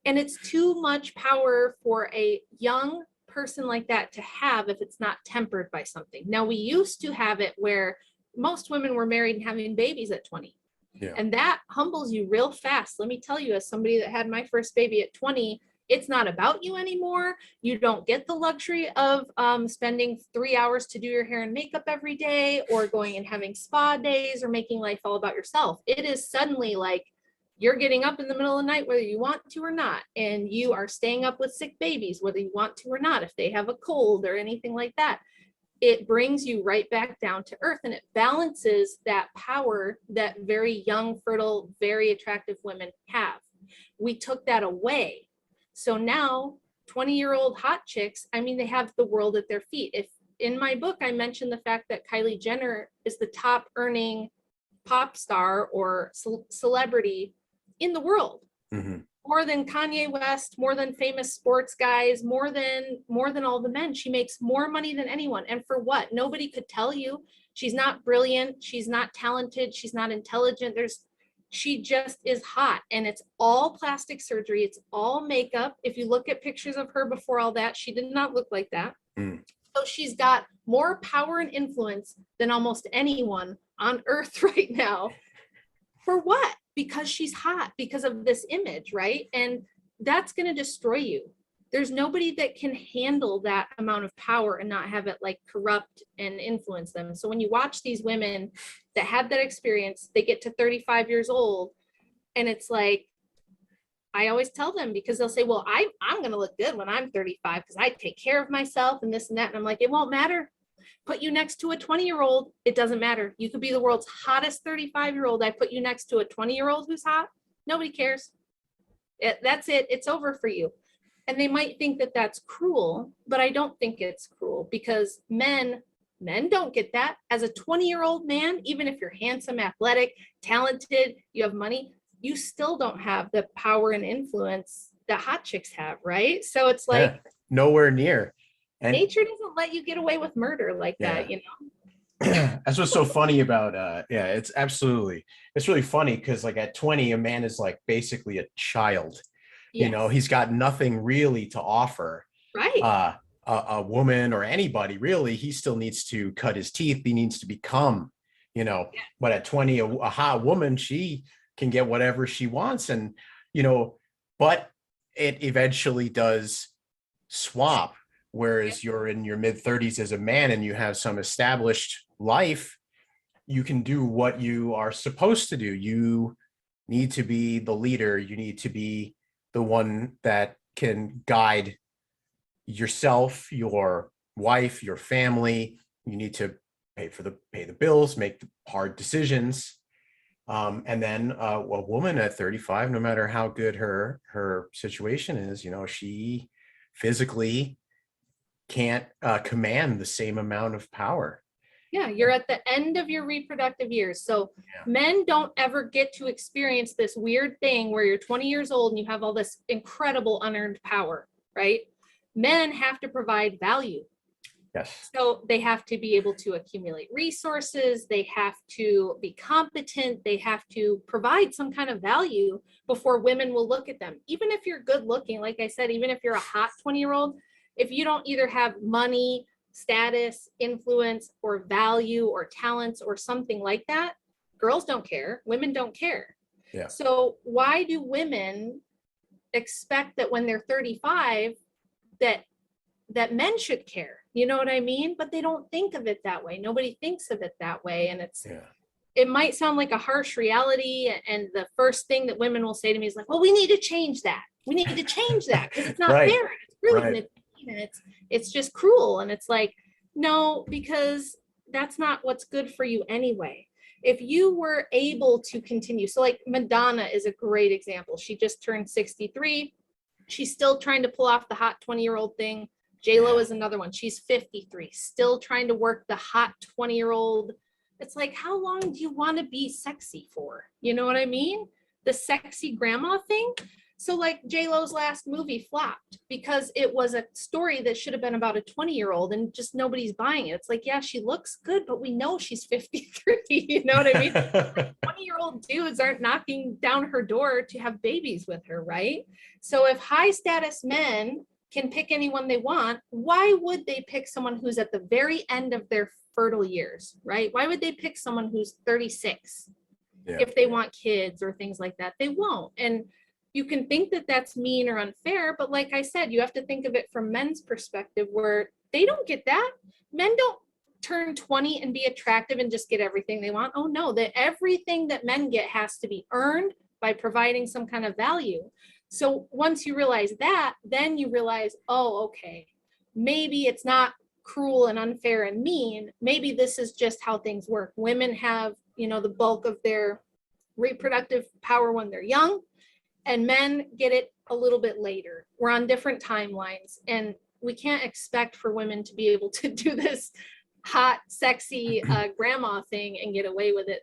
And it's too much power for a young person like that to have if it's not tempered by something. Now, we used to have it where most women were married and having babies at 20. Yeah. And that humbles you real fast. Let me tell you, as somebody that had my first baby at 20, it's not about you anymore. You don't get the luxury of spending 3 hours to do your hair and makeup every day, or going and having spa days, or making life all about yourself. It is suddenly like you're getting up in the middle of the night, whether you want to or not, and you are staying up with sick babies, whether you want to or not, if they have a cold or anything like that. It brings you right back down to earth, and it balances that power that very young, fertile, very attractive women have. We took that away. So now 20-year-old hot chicks, I mean, they have the world at their feet. If in my book, I mentioned the fact that Kylie Jenner is the top earning pop star or celebrity in the world. Mm-hmm. More than Kanye West, more than famous sports guys, more than all the men. She makes more money than anyone. And for what? Nobody could tell you. She's not brilliant. She's not talented. She's not intelligent. She just is hot, and it's all plastic surgery. It's all makeup. If you look at pictures of her before all that, she did not look like that. Mm. So she's got more power and influence than almost anyone on earth right now. For what? Because she's hot, because of this image, right? And that's going to destroy you. There's nobody that can handle that amount of power and not have it like corrupt and influence them. So when you watch these women that have that experience, they get to 35 years old, and it's like, I always tell them, because they'll say, well, I'm going to look good when I'm 35 because I take care of myself and this and that. And I'm like, it won't matter. Put you next to a 20-year-old, it doesn't matter. You could be the world's hottest 35-year-old. I put you next to a 20-year-old who's hot. Nobody cares. That's it. It's over for you. And they might think that that's cruel, but I don't think it's cruel, because men don't get that. As a 20-year-old man, even if you're handsome, athletic, talented, you have money, you still don't have the power and influence that hot chicks have, right? So it's like nowhere near. And nature doesn't let you get away with murder like that, you know? That's what's so funny about it's really funny, because like at 20, a man is like basically a child. Yes. You know, he's got nothing really to offer. Right. A woman or anybody really, he still needs to cut his teeth. He needs to become, you know, but at 20, a hot woman, she can get whatever she wants. And, you know, but it eventually does swap. Whereas you're in your mid 30s as a man and you have some established life, you can do what you are supposed to do. You need to be the leader. You need to be the one that can guide yourself, your wife, your family. You need to pay the bills, make the hard decisions. And then a woman at 35, no matter how good her situation is, you know, she physically can't command the same amount of power. Yeah, you're at the end of your reproductive years. So men don't ever get to experience this weird thing where you're 20 years old and you have all this incredible unearned power, right? Men have to provide value. Yes. So they have to be able to accumulate resources. They have to be competent. They have to provide some kind of value before women will look at them. Even if you're good looking, like I said, even if you're a hot 20-year-old, if you don't either have money, status, influence, or value, or talents, or something like that, girls don't care. Women don't care. Yeah. So why do women expect that when they're 35 that men should care? You know what I mean? But they don't think of it that way. Nobody thinks of it that way. And it might sound like a harsh reality. And the first thing that women will say to me is like, well, we need to change that. We need to change that because it's not fair. It's really and it's just cruel. And it's like, no, because that's not what's good for you anyway. If you were able to continue, so like Madonna is a great example. She just turned 63. She's still trying to pull off the hot 20-year-old thing. J-Lo is another one. She's 53, still trying to work the hot 20-year-old. It's like, how long do you want to be sexy for? You know what I mean? The sexy grandma thing. So like J-Lo's last movie flopped because it was a story that should have been about a 20-year-old and just nobody's buying it. It's like, yeah, she looks good, but we know she's 53. You know what I mean? 20-year-old dudes aren't knocking down her door to have babies with her, right? So if high status men can pick anyone they want, why would they pick someone who's at the very end of their fertile years, right? Why would they pick someone who's 36? Yeah. if they want kids or things like that. They won't. And you can think that that's mean or unfair, but like I said, you have to think of it from men's perspective, where they don't get that. Men don't turn 20 and be attractive and just get everything they want. Oh no, that everything that men get has to be earned by providing some kind of value. So once you realize that, then you realize, oh, okay, maybe it's not cruel and unfair and mean. Maybe this is just how things work. Women have, the bulk of their reproductive power when they're young, and men get it a little bit later. We're on different timelines, and we can't expect for women to be able to do this hot, sexy grandma thing and get away with it.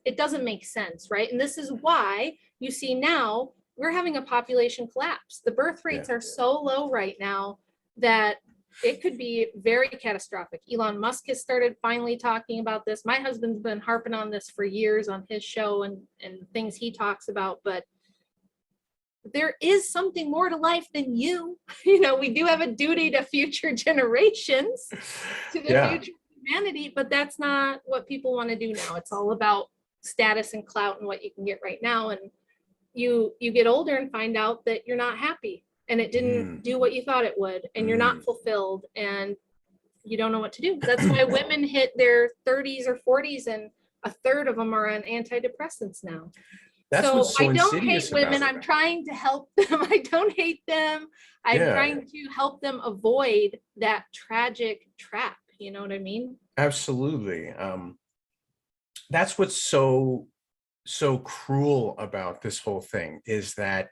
It doesn't make sense, right? And this is why you see now we're having a population collapse. The birth rates are so low right now that it could be very catastrophic. Elon Musk has started finally talking about this. My husband's been harping on this for years on his show and things he talks about, but there is something more to life than you. We do have a duty to future generations, to the future humanity, but that's not what people want to do now. It's all about status and clout and what you can get right now. And you get older and find out that you're not happy and it didn't do what you thought it would, and you're not fulfilled and you don't know what to do. That's why women hit their 30s or 40s and a third of them are on antidepressants now. That's so what's so I don't insidious hate women. about it. I'm trying to help them. I don't hate them. I'm trying to help them avoid that tragic trap. You know what I mean? Absolutely. That's what's so cruel about this whole thing, is that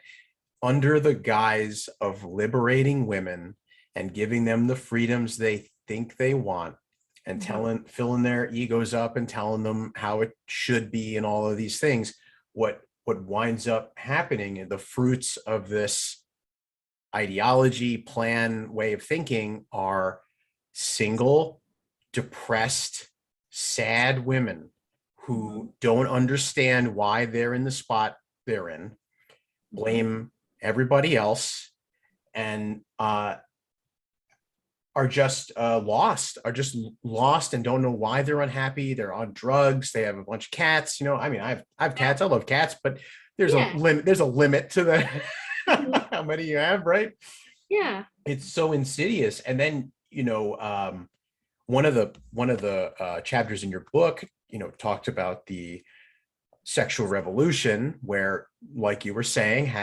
under the guise of liberating women and giving them the freedoms they think they want, and filling their egos up and telling them how it should be and all of these things, what winds up happening, and the fruits of this ideology, plan, way of thinking, are single, depressed, sad women who don't understand why they're in the spot they're in, blame everybody else, and are just lost and don't know why they're unhappy. They're on drugs. They have a bunch of cats. I mean, I have cats. I love cats, but there's a limit. There's a limit to the how many you have, right? Yeah. It's so insidious. And then one of the chapters in your book, talked about the sexual revolution, where, like you were saying,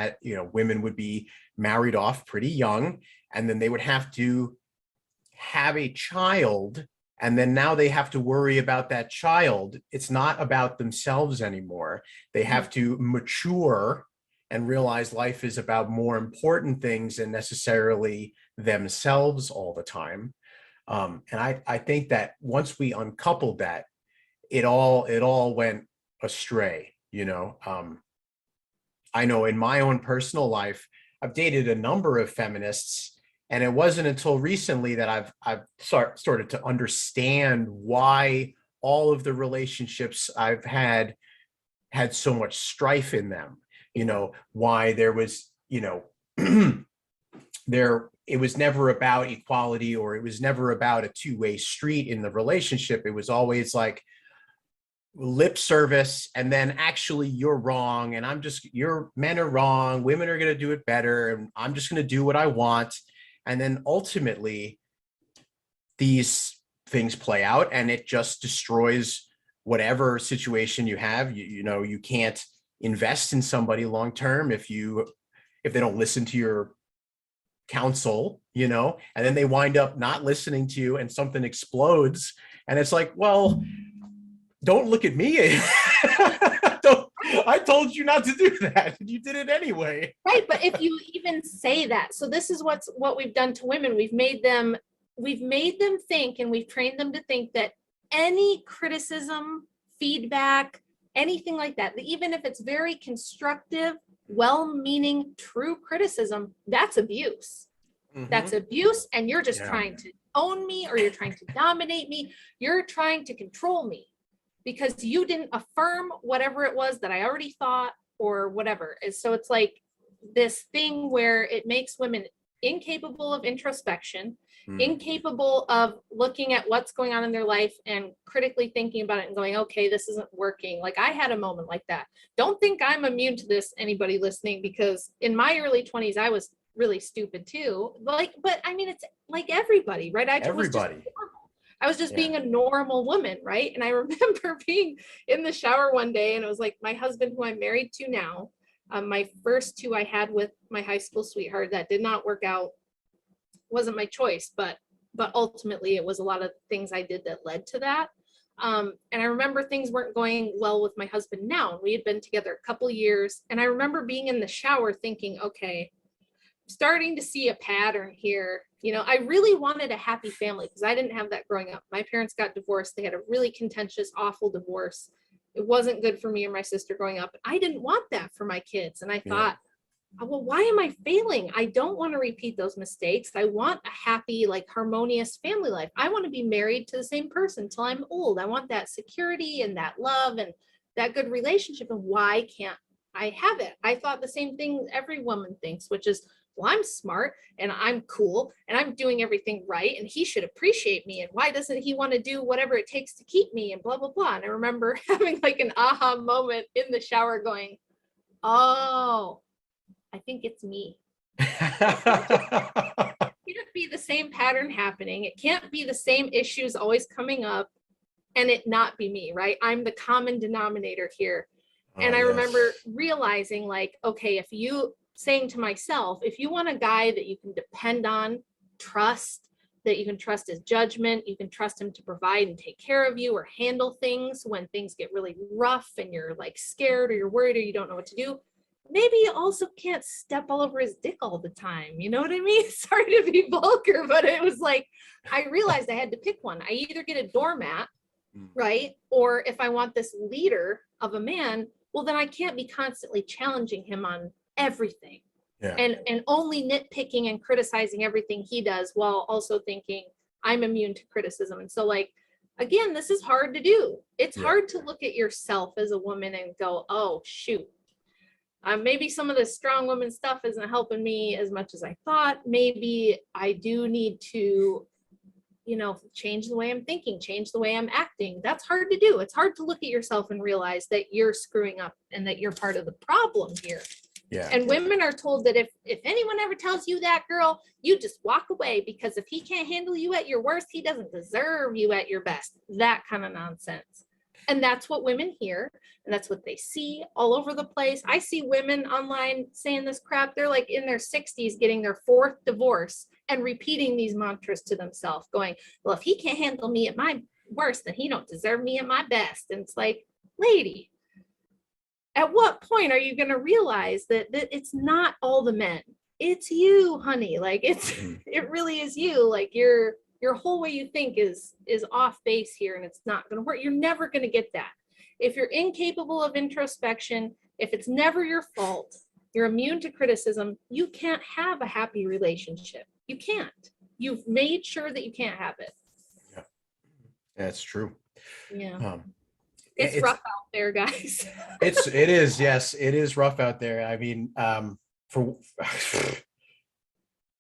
women would be married off pretty young, and then they would have to have a child, and then now they have to worry about that child. It's not about themselves anymore. They have to mature and realize life is about more important things than necessarily themselves all the time. And I think that once we uncoupled that, it all went astray. I know in my own personal life, I've dated a number of feminists, and it wasn't until recently that I've started to understand why all of the relationships I've had so much strife in them. Why there was, it was never about equality, or it was never about a two-way street in the relationship. It was always like lip service, and then actually you're wrong, and your men are wrong, women are going to do it better, and I'm just going to do what I want. And then ultimately these things play out, and it just destroys whatever situation you have. You can't invest in somebody long term if they don't listen to your counsel, and then they wind up not listening to you, and something explodes, and it's like, well, don't look at me. I told you not to do that, and you did it anyway. Right, but if you even say that, so this is what we've done to women. We've made them think, and we've trained them to think that any criticism, feedback, anything like that, even if it's very constructive, well-meaning, true criticism, that's abuse. That's abuse, and you're just trying to own me, or you're trying to dominate me. You're trying to control me because you didn't affirm whatever it was that I already thought, or whatever. So it's like this thing where it makes women incapable of introspection, incapable of looking at what's going on in their life and critically thinking about it and going, okay, this isn't working. Like I had a moment like that. Don't think I'm immune to this, anybody listening, because in my early 20s, I was really stupid too. Like, but I mean, it's like everybody, right? I was just being a normal woman, right? And I remember being in the shower one day, and it was like my husband, who I'm married to now, my first two I had with my high school sweetheart that did not work out, wasn't my choice, but ultimately it was a lot of things I did that led to that. And I remember things weren't going well with my husband now. We had been together a couple years, and I remember being in the shower thinking, okay, starting to see a pattern here. You know, I really wanted a happy family because I didn't have that growing up. My parents got divorced. They had a really contentious, awful divorce. It wasn't good for me and my sister growing up. I didn't want that for my kids. And I thought, well, why am I failing? I don't want to repeat those mistakes. I want a happy, like harmonious family life. I want to be married to the same person till I'm old. I want that security and that love and that good relationship. And why can't I have it? I thought the same thing every woman thinks, which is, well, I'm smart and I'm cool and I'm doing everything right, and he should appreciate me. And why doesn't he want to do whatever it takes to keep me, and blah, blah, blah. And I remember having like an aha moment in the shower going, oh, I think it's me. It can't be the same pattern happening. It can't be the same issues always coming up and it not be me, right? I'm the common denominator here. And I remember realizing like, okay, saying to myself, if you want a guy that you can depend on, trust, that you can trust his judgment, you can trust him to provide and take care of you or handle things when things get really rough and you're like scared or you're worried or you don't know what to do, maybe you also can't step all over his dick all the time. You know what I mean? Sorry to be vulgar, but it was like, I realized I had to pick one. I either get a doormat, right? Or if I want this leader of a man, well, then I can't be constantly challenging him on everything and only nitpicking and criticizing everything he does while also thinking I'm immune to criticism. And so like, again, this is hard to do. It's hard to look at yourself as a woman and go, oh, shoot. Maybe some of the strong woman stuff isn't helping me as much as I thought. Maybe I do need to, you know, change the way I'm thinking, change the way I'm acting. That's hard to do. It's hard to look at yourself and realize that you're screwing up and that you're part of the problem here. And women are told that if anyone ever tells you that, girl, you just walk away, because if he can't handle you at your worst, he doesn't deserve you at your best. That kind of nonsense. And that's what women hear, and that's what they see all over the place. I see women online saying this crap. They're like in their 60s getting their 4th divorce and repeating these mantras to themselves, going, well, if he can't handle me at my worst, then he don't deserve me at my best. And it's like, lady, at what point are you going to realize that it's not all the men? It's you, honey. Like it really is you. Like your whole way you think is off base here, and it's not going to work. You're never going to get that. If you're incapable of introspection, if it's never your fault, you're immune to criticism, you can't have a happy relationship. You can't. You've made sure that you can't have it. Yeah, that's true. Yeah. It's rough out there, guys. it is. Yes, it is rough out there. I mean,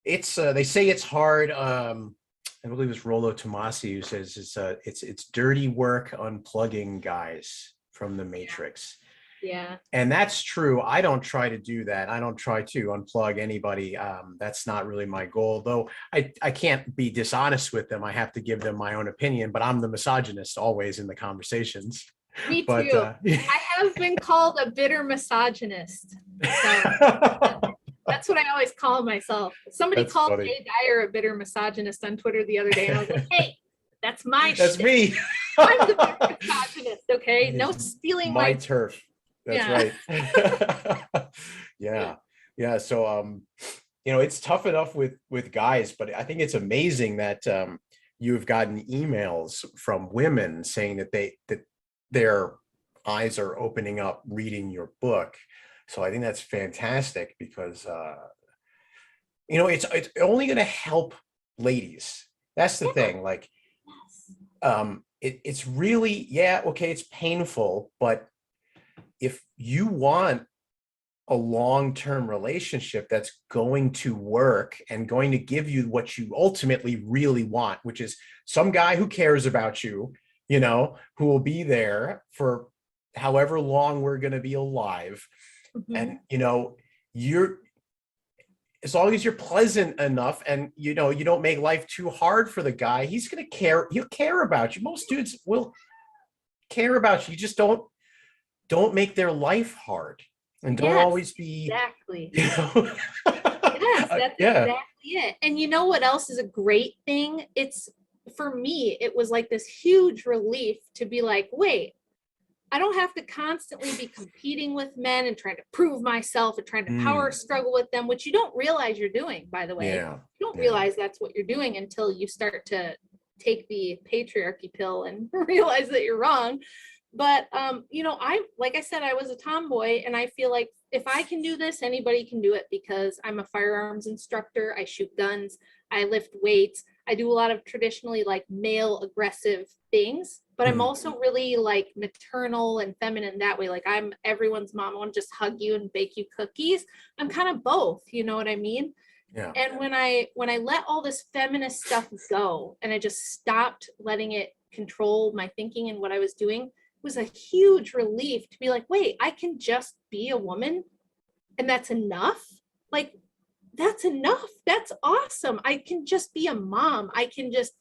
it's they say it's hard. I believe it's Rollo Tomasi who says it's dirty work unplugging guys from the Matrix. Yeah. And that's true. I don't try to do that. I don't try to unplug anybody. That's not really my goal, though I can't be dishonest with them. I have to give them my own opinion, but I'm the misogynist always in the conversations. Me too. I have been called a bitter misogynist. So that's what I always call myself. Somebody called Jay Dyer a bitter misogynist on Twitter the other day, and I was like, hey, that's my That's shit. me. I'm the bitter misogynist, okay? No stealing my turf. That's right. Yeah. So you know, it's tough enough with guys, but I think it's amazing that you've gotten emails from women saying that their eyes are opening up reading your book. So I think that's fantastic, because you know, it's only going to help ladies. That's the thing. Like it's really, okay, it's painful, but if you want a long-term relationship that's going to work and going to give you what you ultimately really want, which is some guy who cares about you, who will be there for however long we're going to be alive. And, you're, as long as you're pleasant enough and, you don't make life too hard for the guy, he's going to care. He'll care about you. Most dudes will care about you. You just don't make their life hard. And don't always be exactly. Yes, that's exactly it. And you know what else is a great thing? It's, for me, it was like this huge relief to be like, wait, I don't have to constantly be competing with men and trying to prove myself and trying to power struggle with them, which you don't realize you're doing, by the way. You don't realize that's what you're doing until you start to take the patriarchy pill and realize that you're wrong. But, like I said, I was a tomboy, and I feel like if I can do this, anybody can do it, because I'm a firearms instructor. I shoot guns, I lift weights, I do a lot of traditionally like male aggressive things, but I'm also really like maternal and feminine that way. Like I'm everyone's mom. I want to just hug you and bake you cookies. I'm kind of both, you know what I mean? Yeah. And when I let all this feminist stuff go and I just stopped letting it control my thinking and what I was doing, was a huge relief to be like, wait, I can just be a woman and that's enough. Like, that's enough. That's awesome. I can just be a mom. I can just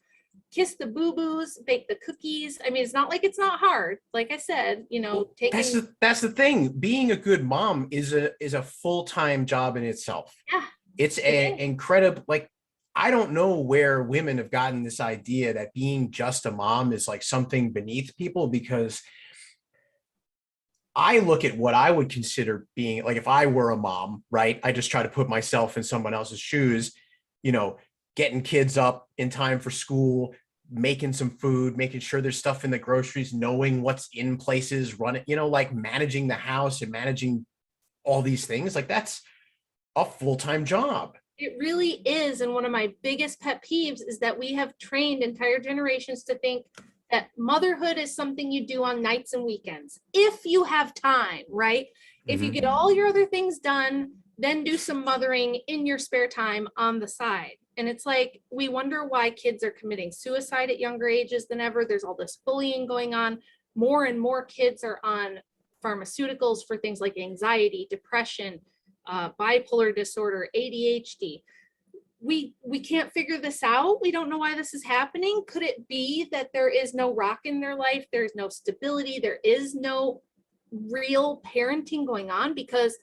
kiss the boo-boos, bake the cookies. I mean, it's not like it's not hard. Like I said, taking. That's the thing. Being a good mom is a full-time job in itself. Yeah. It's an incredible, like, I don't know where women have gotten this idea that being just a mom is like something beneath people, because I look at what I would consider being, like, if I were a mom, right? I just try to put myself in someone else's shoes, getting kids up in time for school, making some food, making sure there's stuff in the groceries, knowing what's in places, running, like managing the house and managing all these things. Like, that's a full-time job. It really is. And one of my biggest pet peeves is that we have trained entire generations to think that motherhood is something you do on nights and weekends, if you have time, right? If you get all your other things done, then do some mothering in your spare time on the side. And it's like, we wonder why kids are committing suicide at younger ages than ever. There's all this bullying going on. More and more kids are on pharmaceuticals for things like anxiety, depression, bipolar disorder, ADHD. We can't figure this out. We don't know why this is happening. Could it be that there is no rock in their life? There's no stability. There is no real parenting going on, because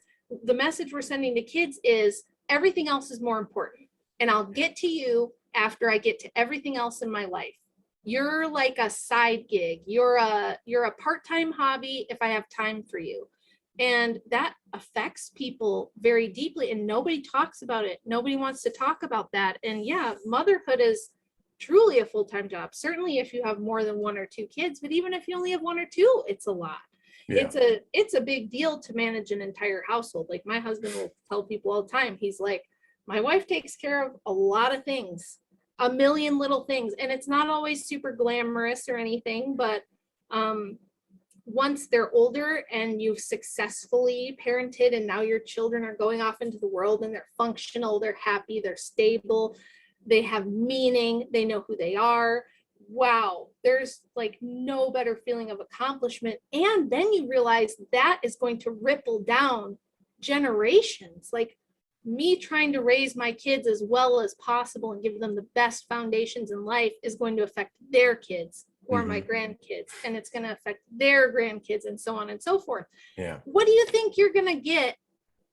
the message we're sending to kids is everything else is more important. And I'll get to you after I get to everything else in my life. You're like a side gig. You're a part-time hobby if I have time for you. And that affects people very deeply, and nobody talks about it. Nobody wants to talk about that. And yeah, motherhood is truly a full-time job. Certainly if you have more than one or two kids, but even if you only have one or two, it's a lot. Yeah. It's a big deal to manage an entire household. Like my husband will tell people all the time, he's like, my wife takes care of a lot of things, a million little things. And it's not always super glamorous or anything, but once they're older and you've successfully parented and now your children are going off into the world and they're functional, they're happy, they're stable, they have meaning, they know who they are. Wow, there's like no better feeling of accomplishment. And then you realize that is going to ripple down generations. Like me trying to raise my kids as well as possible and give them the best foundations in life is going to affect their kids or my grandkids, and it's going to affect their grandkids, and so on and so forth. Yeah. What do you think you're going to get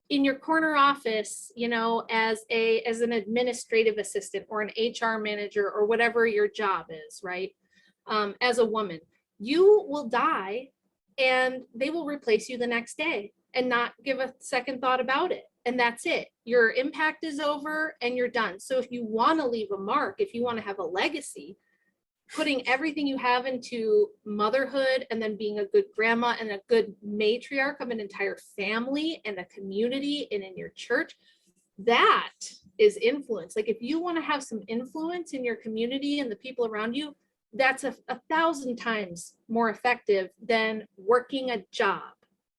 in your corner office, as an administrative assistant or an HR manager or whatever your job is, right? As a woman, you will die and they will replace you the next day and not give a second thought about it. And that's it. Your impact is over and you're done. So if you want to leave a mark, if you want to have a legacy, putting everything you have into motherhood and then being a good grandma and a good matriarch of an entire family and a community and in your church, that is influence. Like if you want to have some influence in your community and the people around you, that's a 1,000 times more effective than working a job.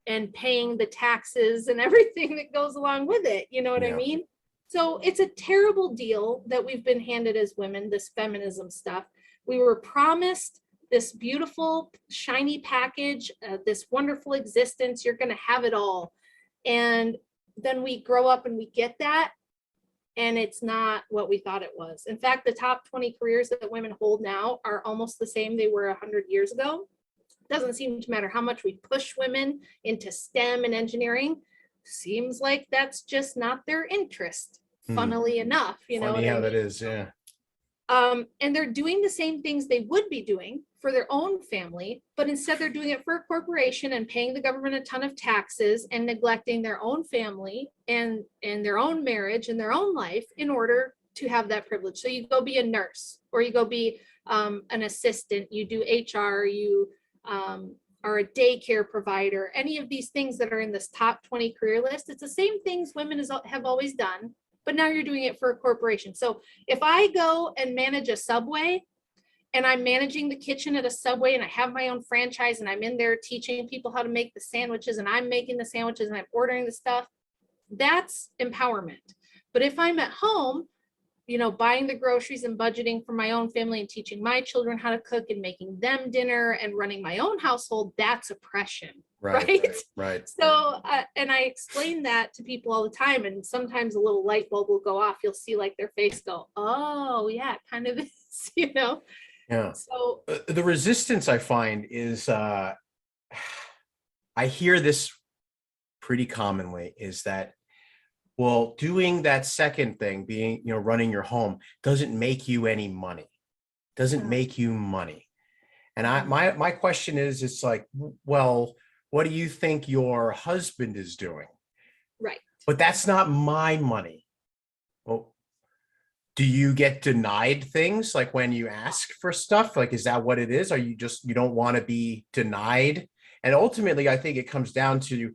and paying the taxes and everything that goes along with it. You know what I mean? So it's a terrible deal that we've been handed as women, this feminism stuff. We were promised this beautiful, shiny package, this wonderful existence. You're going to have it all. And then we grow up and we get that, and it's not what we thought it was. In fact, the top 20 careers that women hold now are almost the same they were 100 years ago. Doesn't seem to matter how much we push women into STEM and engineering. Seems like that's just not their interest, funnily enough. You know Funny how that mean? is, yeah. And they're doing the same things they would be doing for their own family, but instead they're doing it for a corporation and paying the government a ton of taxes and neglecting their own family and their own marriage and their own life in order to have that privilege. So you go be a nurse, or you go be an assistant, you do HR, you are a daycare provider, any of these things that are in this top 20 career list. It's the same things women have always done, but now you're doing it for a corporation. So if I go and manage a Subway, and I'm managing the kitchen at a Subway, and I have my own franchise, and I'm in there teaching people how to make the sandwiches, and I'm making the sandwiches, and I'm ordering the stuff, that's empowerment. But if I'm at home, you know, buying the groceries and budgeting for my own family and teaching my children how to cook and making them dinner and running my own household, that's oppression. Right. So, and I explain that to people all the time, and sometimes a little light bulb will go off. You'll see like their face go, oh yeah, it kind of is, you know? Yeah. So the resistance I find is, I hear this pretty commonly, is that, well, doing that second thing, being, you know, running your home, doesn't make you any money, doesn't make you money. And my question is, it's like, well, what do you think your husband is doing? Right. But that's not my money. Well, do you get denied things like when you ask for stuff? Like, is that what it is? Are you just, you don't want to be denied? And ultimately, I think it comes down to,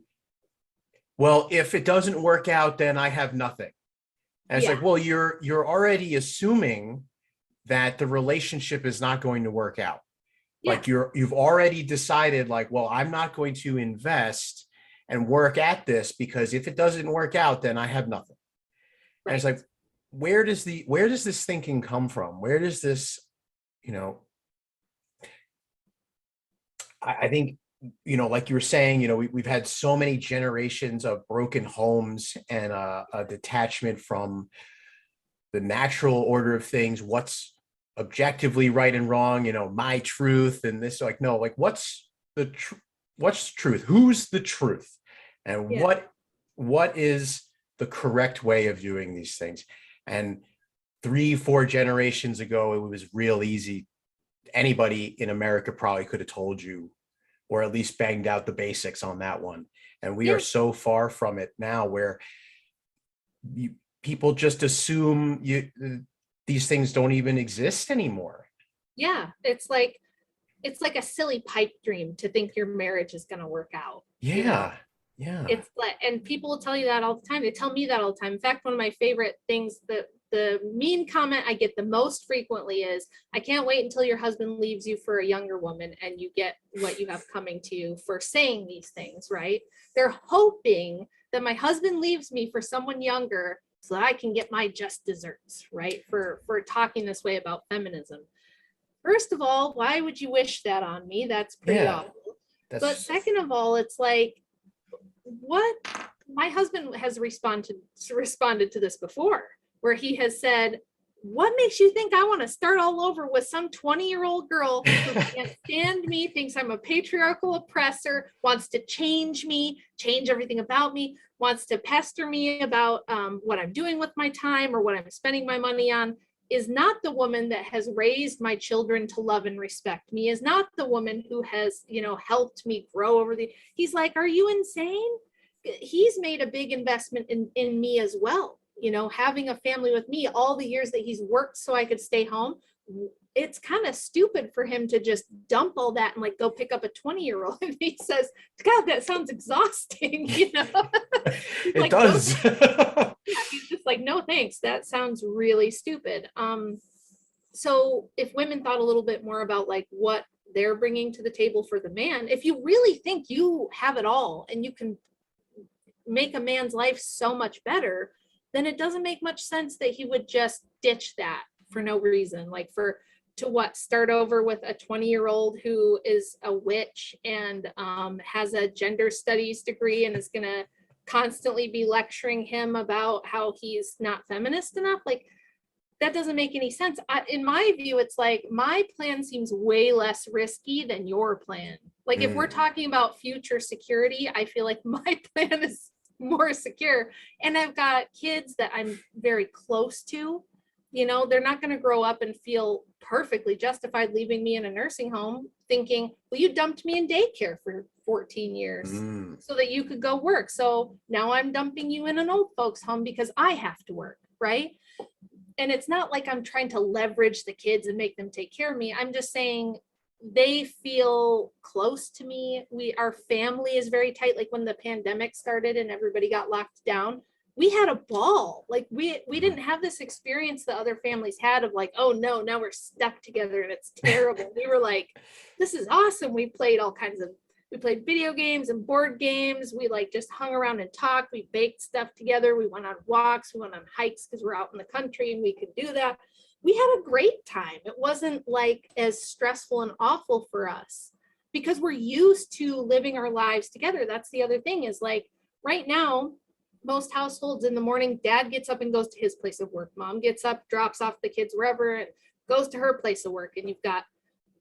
well, if it doesn't work out, then I have nothing. And it's like, well, you're already assuming that the relationship is not going to work out. Like you've already decided, like, well, I'm not going to invest and work at this, because if it doesn't work out, then I have nothing. And it's like, where does this thinking come from? Where does this, you know, I think, you know, like you were saying, you know, we've had so many generations of broken homes and a detachment from the natural order of things. What's objectively right and wrong, you know, my truth and this, like, no, like, what's truth? Who's the truth? And what is the correct way of doing these things? And 3-4 generations ago, it was real easy. Anybody in America probably could have told you, or at least banged out the basics on that one. And we are so far from it now, where people just assume these things don't even exist anymore. Yeah, it's like a silly pipe dream to think your marriage is going to work out. You know? Yeah. It's like, and people will tell you that all the time. They tell me that all the time. In fact, one of my favorite things, that the mean comment I get the most frequently is, I can't wait until your husband leaves you for a younger woman and you get what you have coming to you for saying these things, right? They're hoping that my husband leaves me for someone younger so that I can get my just desserts, right? For talking this way about feminism. First of all, why would you wish that on me? That's pretty awful. But second of all, it's like, what? My husband has responded to this before, where he has said, what makes you think I want to start all over with some 20-year-old girl who can't stand me, thinks I'm a patriarchal oppressor, wants to change me, change everything about me, wants to pester me about what I'm doing with my time or what I'm spending my money on, is not the woman that has raised my children to love and respect me, is not the woman who has, you know, helped me grow over the, he's like, are you insane? He's made a big investment in me as well. You know, having a family with me, all the years that he's worked so I could stay home, it's kind of stupid for him to just dump all that and like go pick up a 20-year-old. And he says, God, that sounds exhausting, you know? It like, does. No, he's just like, no, thanks. That sounds really stupid. So if women thought a little bit more about like what they're bringing to the table for the man. If you really think you have it all and you can make a man's life so much better, then it doesn't make much sense that he would just ditch that for no reason. Like start over with a 20-year-old who is a witch and has a gender studies degree and is going to constantly be lecturing him about how he's not feminist enough. Like, that doesn't make any sense. In my view, it's like my plan seems way less risky than your plan. Like if we're talking about future security, I feel like my plan is more secure. And I've got kids that I'm very close to. You know, they're not going to grow up and feel perfectly justified leaving me in a nursing home thinking, well, you dumped me in daycare for 14 years so that you could go work. So now I'm dumping you in an old folks home because I have to work, right? And it's not like I'm trying to leverage the kids and make them take care of me. I'm just saying they feel close to me. Our family is very tight. Like when the pandemic started and everybody got locked down, we had a ball. Like we didn't have this experience that other families had of like, oh no, now we're stuck together and it's terrible. We were like, this is awesome. We played video games and board games. We like just hung around and talked. We baked stuff together. We went on walks. We went on hikes because we're out in the country and we could do that. We had a great time. It wasn't like as stressful and awful for us because we're used to living our lives together. That's the other thing is like right now, most households in the morning, dad gets up and goes to his place of work. Mom gets up, drops off the kids wherever and goes to her place of work. And you've got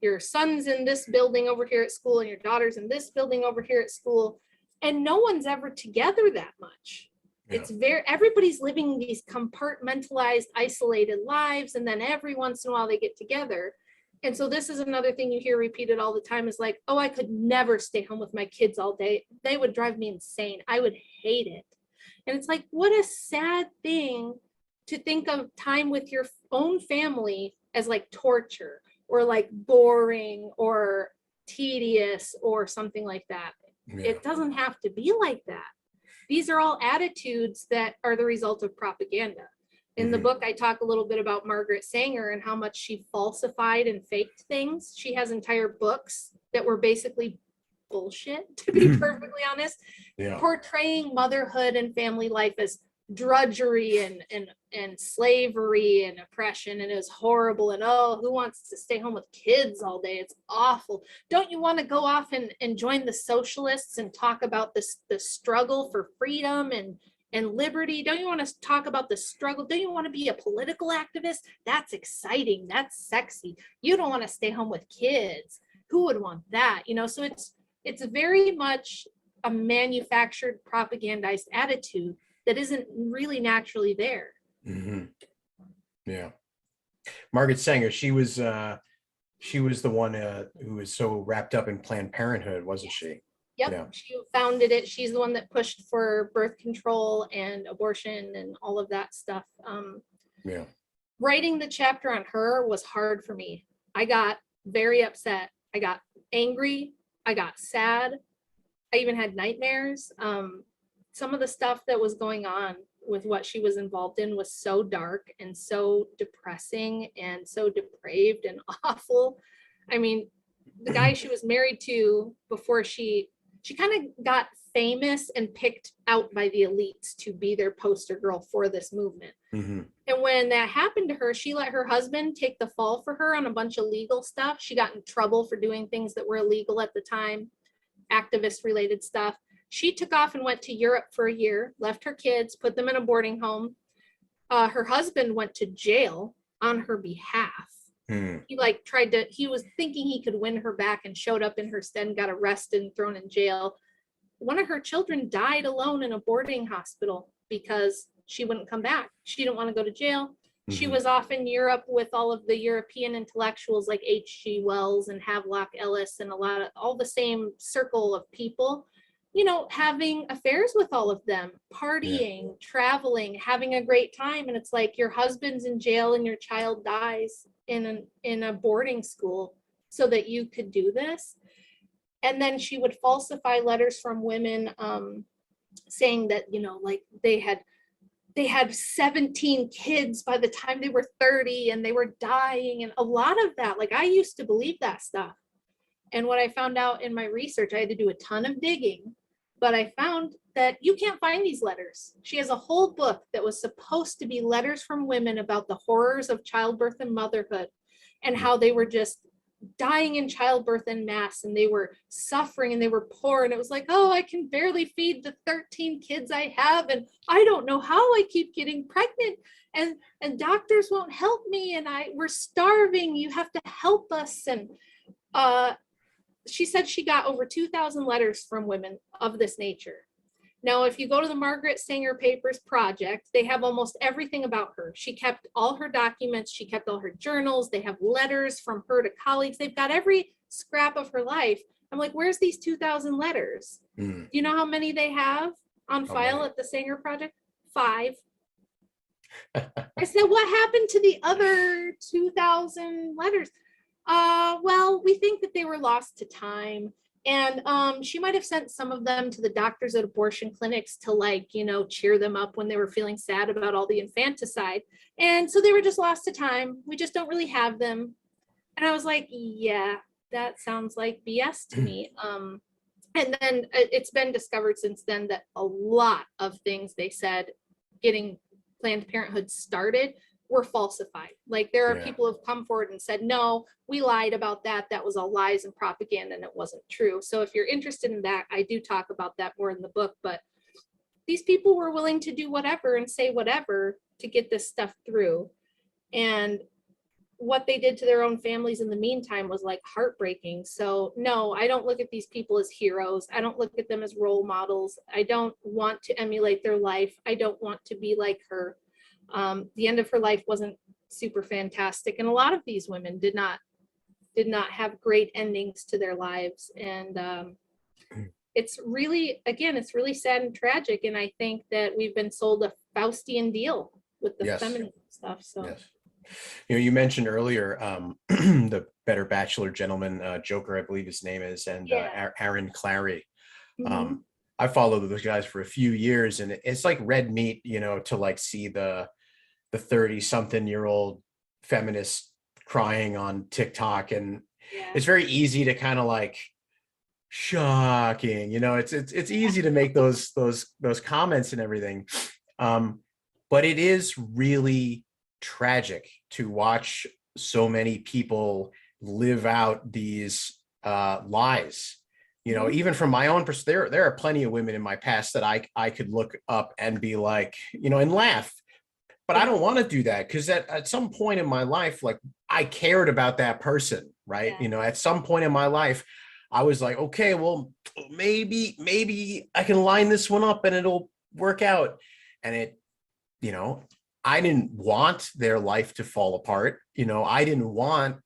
your son's in this building over here at school and your daughter's in this building over here at school. And no one's ever together that much. Yeah. Everybody's living these compartmentalized, isolated lives. And then every once in a while they get together. And so this is another thing you hear repeated all the time is like, oh, I could never stay home with my kids all day. They would drive me insane. I would hate it. And it's like, what a sad thing to think of time with your own family as like torture or like boring or tedious or something like that. Yeah. It doesn't have to be like that. These are all attitudes that are the result of propaganda. In the book, I talk a little bit about Margaret Sanger and how much she falsified and faked things. She has entire books that were basically bullshit, to be perfectly honest, portraying motherhood and family life as drudgery and slavery and oppression, and it was horrible, and oh, who wants to stay home with kids all day? It's awful. Don't you want to go off and join the socialists and talk about the struggle for freedom and liberty? Don't you want to talk about the struggle? Don't you want to be a political activist? That's exciting. That's sexy. You don't want to stay home with kids. Who would want that? You know, so it's very much a manufactured, propagandized attitude that isn't really naturally there. Yeah. Margaret Sanger, she was the one who was so wrapped up in Planned Parenthood, wasn't she? Yep. Yeah. She founded it. She's the one that pushed for birth control and abortion and all of that stuff. Writing the chapter on her was hard for me. I got very upset. I got angry. I got sad. I even had nightmares. Some of the stuff that was going on with what she was involved in was so dark and so depressing and so depraved and awful. I mean, the guy she was married to before she kind of got famous and picked out by the elites to be their poster girl for this movement. And when that happened to her, she let her husband take the fall for her on a bunch of legal stuff. She got in trouble for doing things that were illegal at the time, activist related stuff. She took off and went to Europe for a year, left her kids, put them in a boarding home. Her husband went to jail on her behalf. He was thinking he could win her back and showed up in her stead and got arrested and thrown in jail. One of her children died alone in a boarding hospital because she wouldn't come back. She didn't want to go to jail. She was off in Europe with all of the European intellectuals like H.G. Wells and Havelock Ellis and all the same circle of people, you know, having affairs with all of them, partying, traveling, having a great time. And it's like your husband's in jail and your child dies in a boarding school so that you could do this. And then she would falsify letters from women saying that, you know, like they had 17 kids by the time they were 30 and they were dying and a lot of that. Like I used to believe that stuff. And what I found out in my research, I had to do a ton of digging, but I found that you can't find these letters. She has a whole book that was supposed to be letters from women about the horrors of childbirth and motherhood and how they were just dying in childbirth en masse, and they were suffering and they were poor. And it was like, oh, I can barely feed the 13 kids I have. And I don't know how I keep getting pregnant, and doctors won't help me. And we're starving. You have to help us. And she said she got over 2,000 letters from women of this nature. Now, if you go to the Margaret Sanger Papers Project, they have almost everything about her. She kept all her documents. She kept all her journals. They have letters from her to colleagues. They've got every scrap of her life. I'm like, where's these 2,000 letters? Do you know how many they have on file at the Sanger Project? 5. I said, what happened to the other 2,000 letters? Well, we think that they were lost to time. And she might have sent some of them to the doctors at abortion clinics to, like, you know, cheer them up when they were feeling sad about all the infanticide. And so they were just lost to time. We just don't really have them. And I was like, yeah, that sounds like BS to me. And then it's been discovered since then that a lot of things they said getting Planned Parenthood started were falsified. Like, there are people who have come forward and said, no, we lied about that. That was all lies and propaganda and it wasn't true. So if you're interested in that, I do talk about that more in the book, but these people were willing to do whatever and say whatever to get this stuff through. And what they did to their own families in the meantime was like heartbreaking. So no, I don't look at these people as heroes. I don't look at them as role models. I don't want to emulate their life. I don't want to be like her. The end of her life wasn't super fantastic, and a lot of these women did not have great endings to their lives. And it's really, again, it's really sad and tragic. And I think that we've been sold a Faustian deal with the feminism stuff. So, you know, you mentioned earlier the Better Bachelor Gentleman, Joker, I believe his name is, and Aaron Clary. I followed those guys for a few years, and it's like red meat, you know, to like see the 30-something-year-old feminist crying on TikTok, and it's very easy to kind of like, shocking, you know, it's easy to make those comments and everything, but it is really tragic to watch so many people live out these lies. You know, even from my own perspective, there are plenty of women in my past that I could look up and be like, you know, and laugh. But I don't want to do that, because at some point in my life, like, I cared about that person, right? You know, at some point in my life, I was like, okay, well, maybe I can line this one up and it'll work out. And it, you know, I didn't want their life to fall apart. You know, I didn't want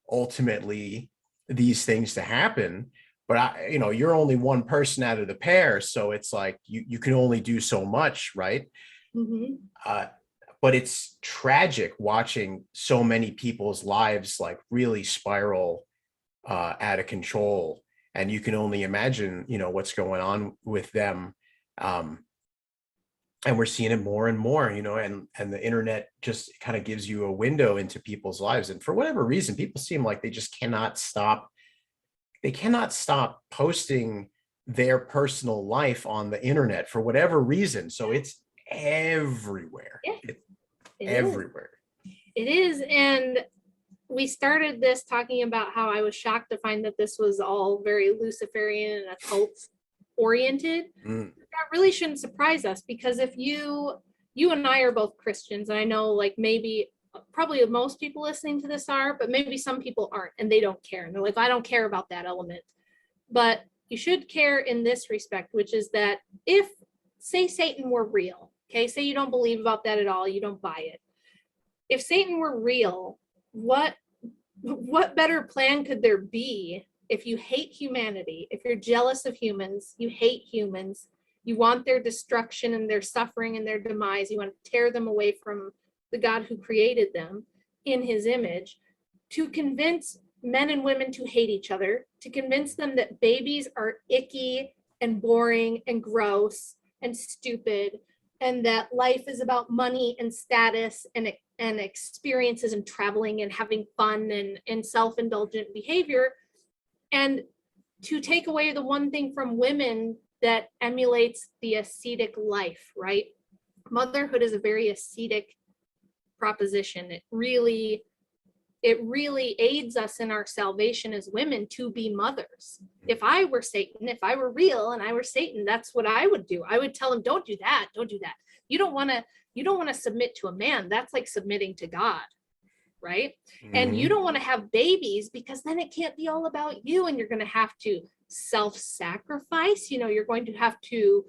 ultimately these things to happen. But you know, you're only one person out of the pair, so it's like you can only do so much, right? But it's tragic watching so many people's lives like really spiral out of control, and you can only imagine, you know, what's going on with them. And we're seeing it more and more, you know, and the internet just kind of gives you a window into people's lives, and for whatever reason, people seem like they just cannot stop. They cannot stop posting their personal life on the internet for whatever reason. So it's everywhere. It's everywhere. It is. And we started this talking about how I was shocked to find that this was all very Luciferian and occult oriented. That really shouldn't surprise us, because if you and I are both Christians, and I know, like, maybe probably most people listening to this are, but maybe some people aren't, and they don't care. And they're like, I don't care about that element. But you should care in this respect, which is that if, say, Satan were real, okay, say you don't believe about that at all, you don't buy it. If Satan were real, what better plan could there be if you hate humanity, if you're jealous of humans, you hate humans, you want their destruction and their suffering and their demise, you want to tear them away from the God who created them in his image, to convince men and women to hate each other, to convince them that babies are icky and boring and gross and stupid, and that life is about money and status and experiences and traveling and having fun and self-indulgent behavior. And to take away the one thing from women that emulates the ascetic life, right? Motherhood is a very ascetic proposition. It really aids us in our salvation as women to be mothers. If I were Satan, if I were real and I were Satan, that's what I would do. I would tell him, don't do that. Don't do that. You don't want to submit to a man. That's like submitting to God, right? And you don't want to have babies because then it can't be all about you, and you're going to have to self-sacrifice. You're going to have to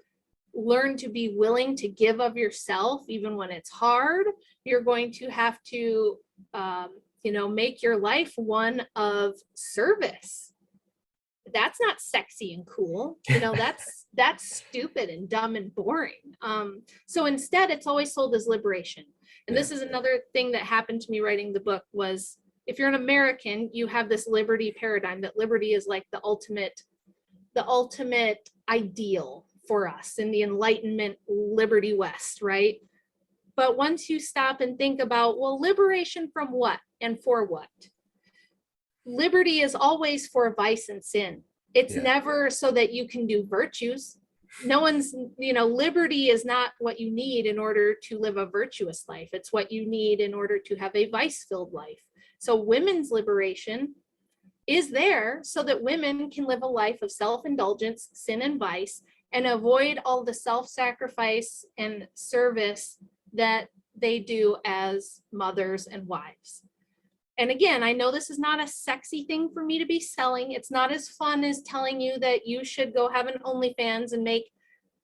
learn to be willing to give of yourself even when it's hard. You're going to have to make your life one of service. That's not sexy and cool. That's stupid and dumb and boring. So instead, it's always sold as liberation. And this is another thing that happened to me writing the book was, if you're an American, you have this liberty paradigm that liberty is like the ultimate ideal for us in the Enlightenment Liberty West, right? But once you stop and think about, well, liberation from what and for what? Liberty is always for vice and sin. It's never so that you can do virtues. No one's, liberty is not what you need in order to live a virtuous life. It's what you need in order to have a vice-filled life. So women's liberation is there so that women can live a life of self-indulgence, sin, and vice, and avoid all the self-sacrifice and service that they do as mothers and wives. And again, I know this is not a sexy thing for me to be selling. It's not as fun as telling you that you should go have an OnlyFans and make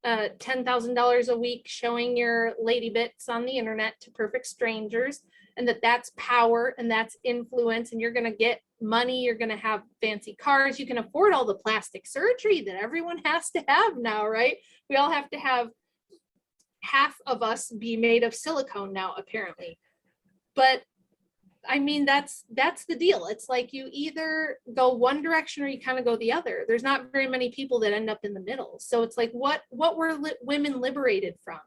$10,000 a week showing your lady bits on the internet to perfect strangers, and that's power and that's influence, and you're going to get money, you're going to have fancy cars, you can afford all the plastic surgery that everyone has to have now, right? We all have to have half of us be made of silicone now, apparently. But I mean, that's the deal. It's like you either go one direction or you kind of go the other. There's not very many people that end up in the middle. So it's like, what were women liberated from?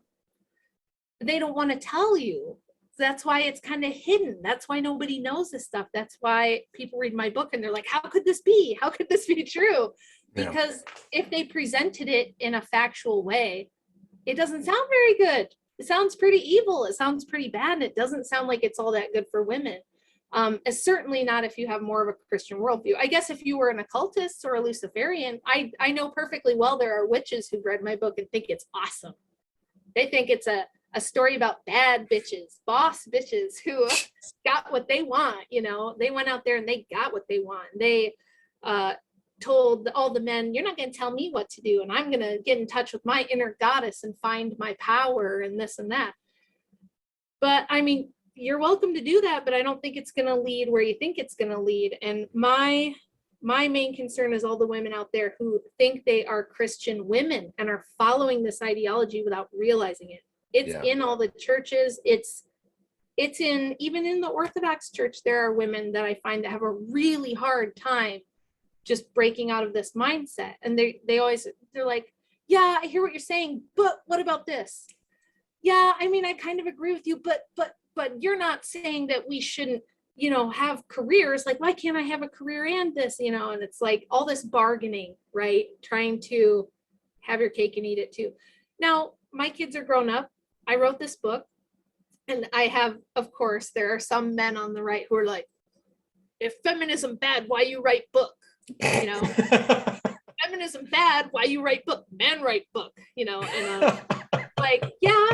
They don't want to tell you. That's why it's kind of hidden. That's why nobody knows this stuff. That's why people read my book and they're like, how could this be? How could this be true? Because if they presented it in a factual way, it doesn't sound very good. It sounds pretty evil. It sounds pretty bad. It doesn't sound like it's all that good for women. It's certainly not if you have more of a Christian worldview. I guess if you were an occultist or a Luciferian, I know perfectly well there are witches who've read my book and think it's awesome. They think it's a story about bad bitches, boss bitches who got what they want. They went out there and they got what they want. They told all the men, you're not going to tell me what to do, and I'm going to get in touch with my inner goddess and find my power and this and that. But I mean, you're welcome to do that, but I don't think it's going to lead where you think it's going to lead. And my main concern is all the women out there who think they are Christian women and are following this ideology without realizing it. It's in all the churches. It's even in the Orthodox Church, there are women that I find that have a really hard time just breaking out of this mindset. And they're like, yeah, I hear what you're saying, but what about this? Yeah, I mean, I kind of agree with you, but you're not saying that we shouldn't, have careers. Like, why can't I have a career and this, and it's like all this bargaining, right? Trying to have your cake and eat it too. Now, my kids are grown up. I wrote this book, and I have, of course, there are some men on the right who are like, if feminism bad, why you write book? Feminism bad, why you write book? Men write book, and like, yeah,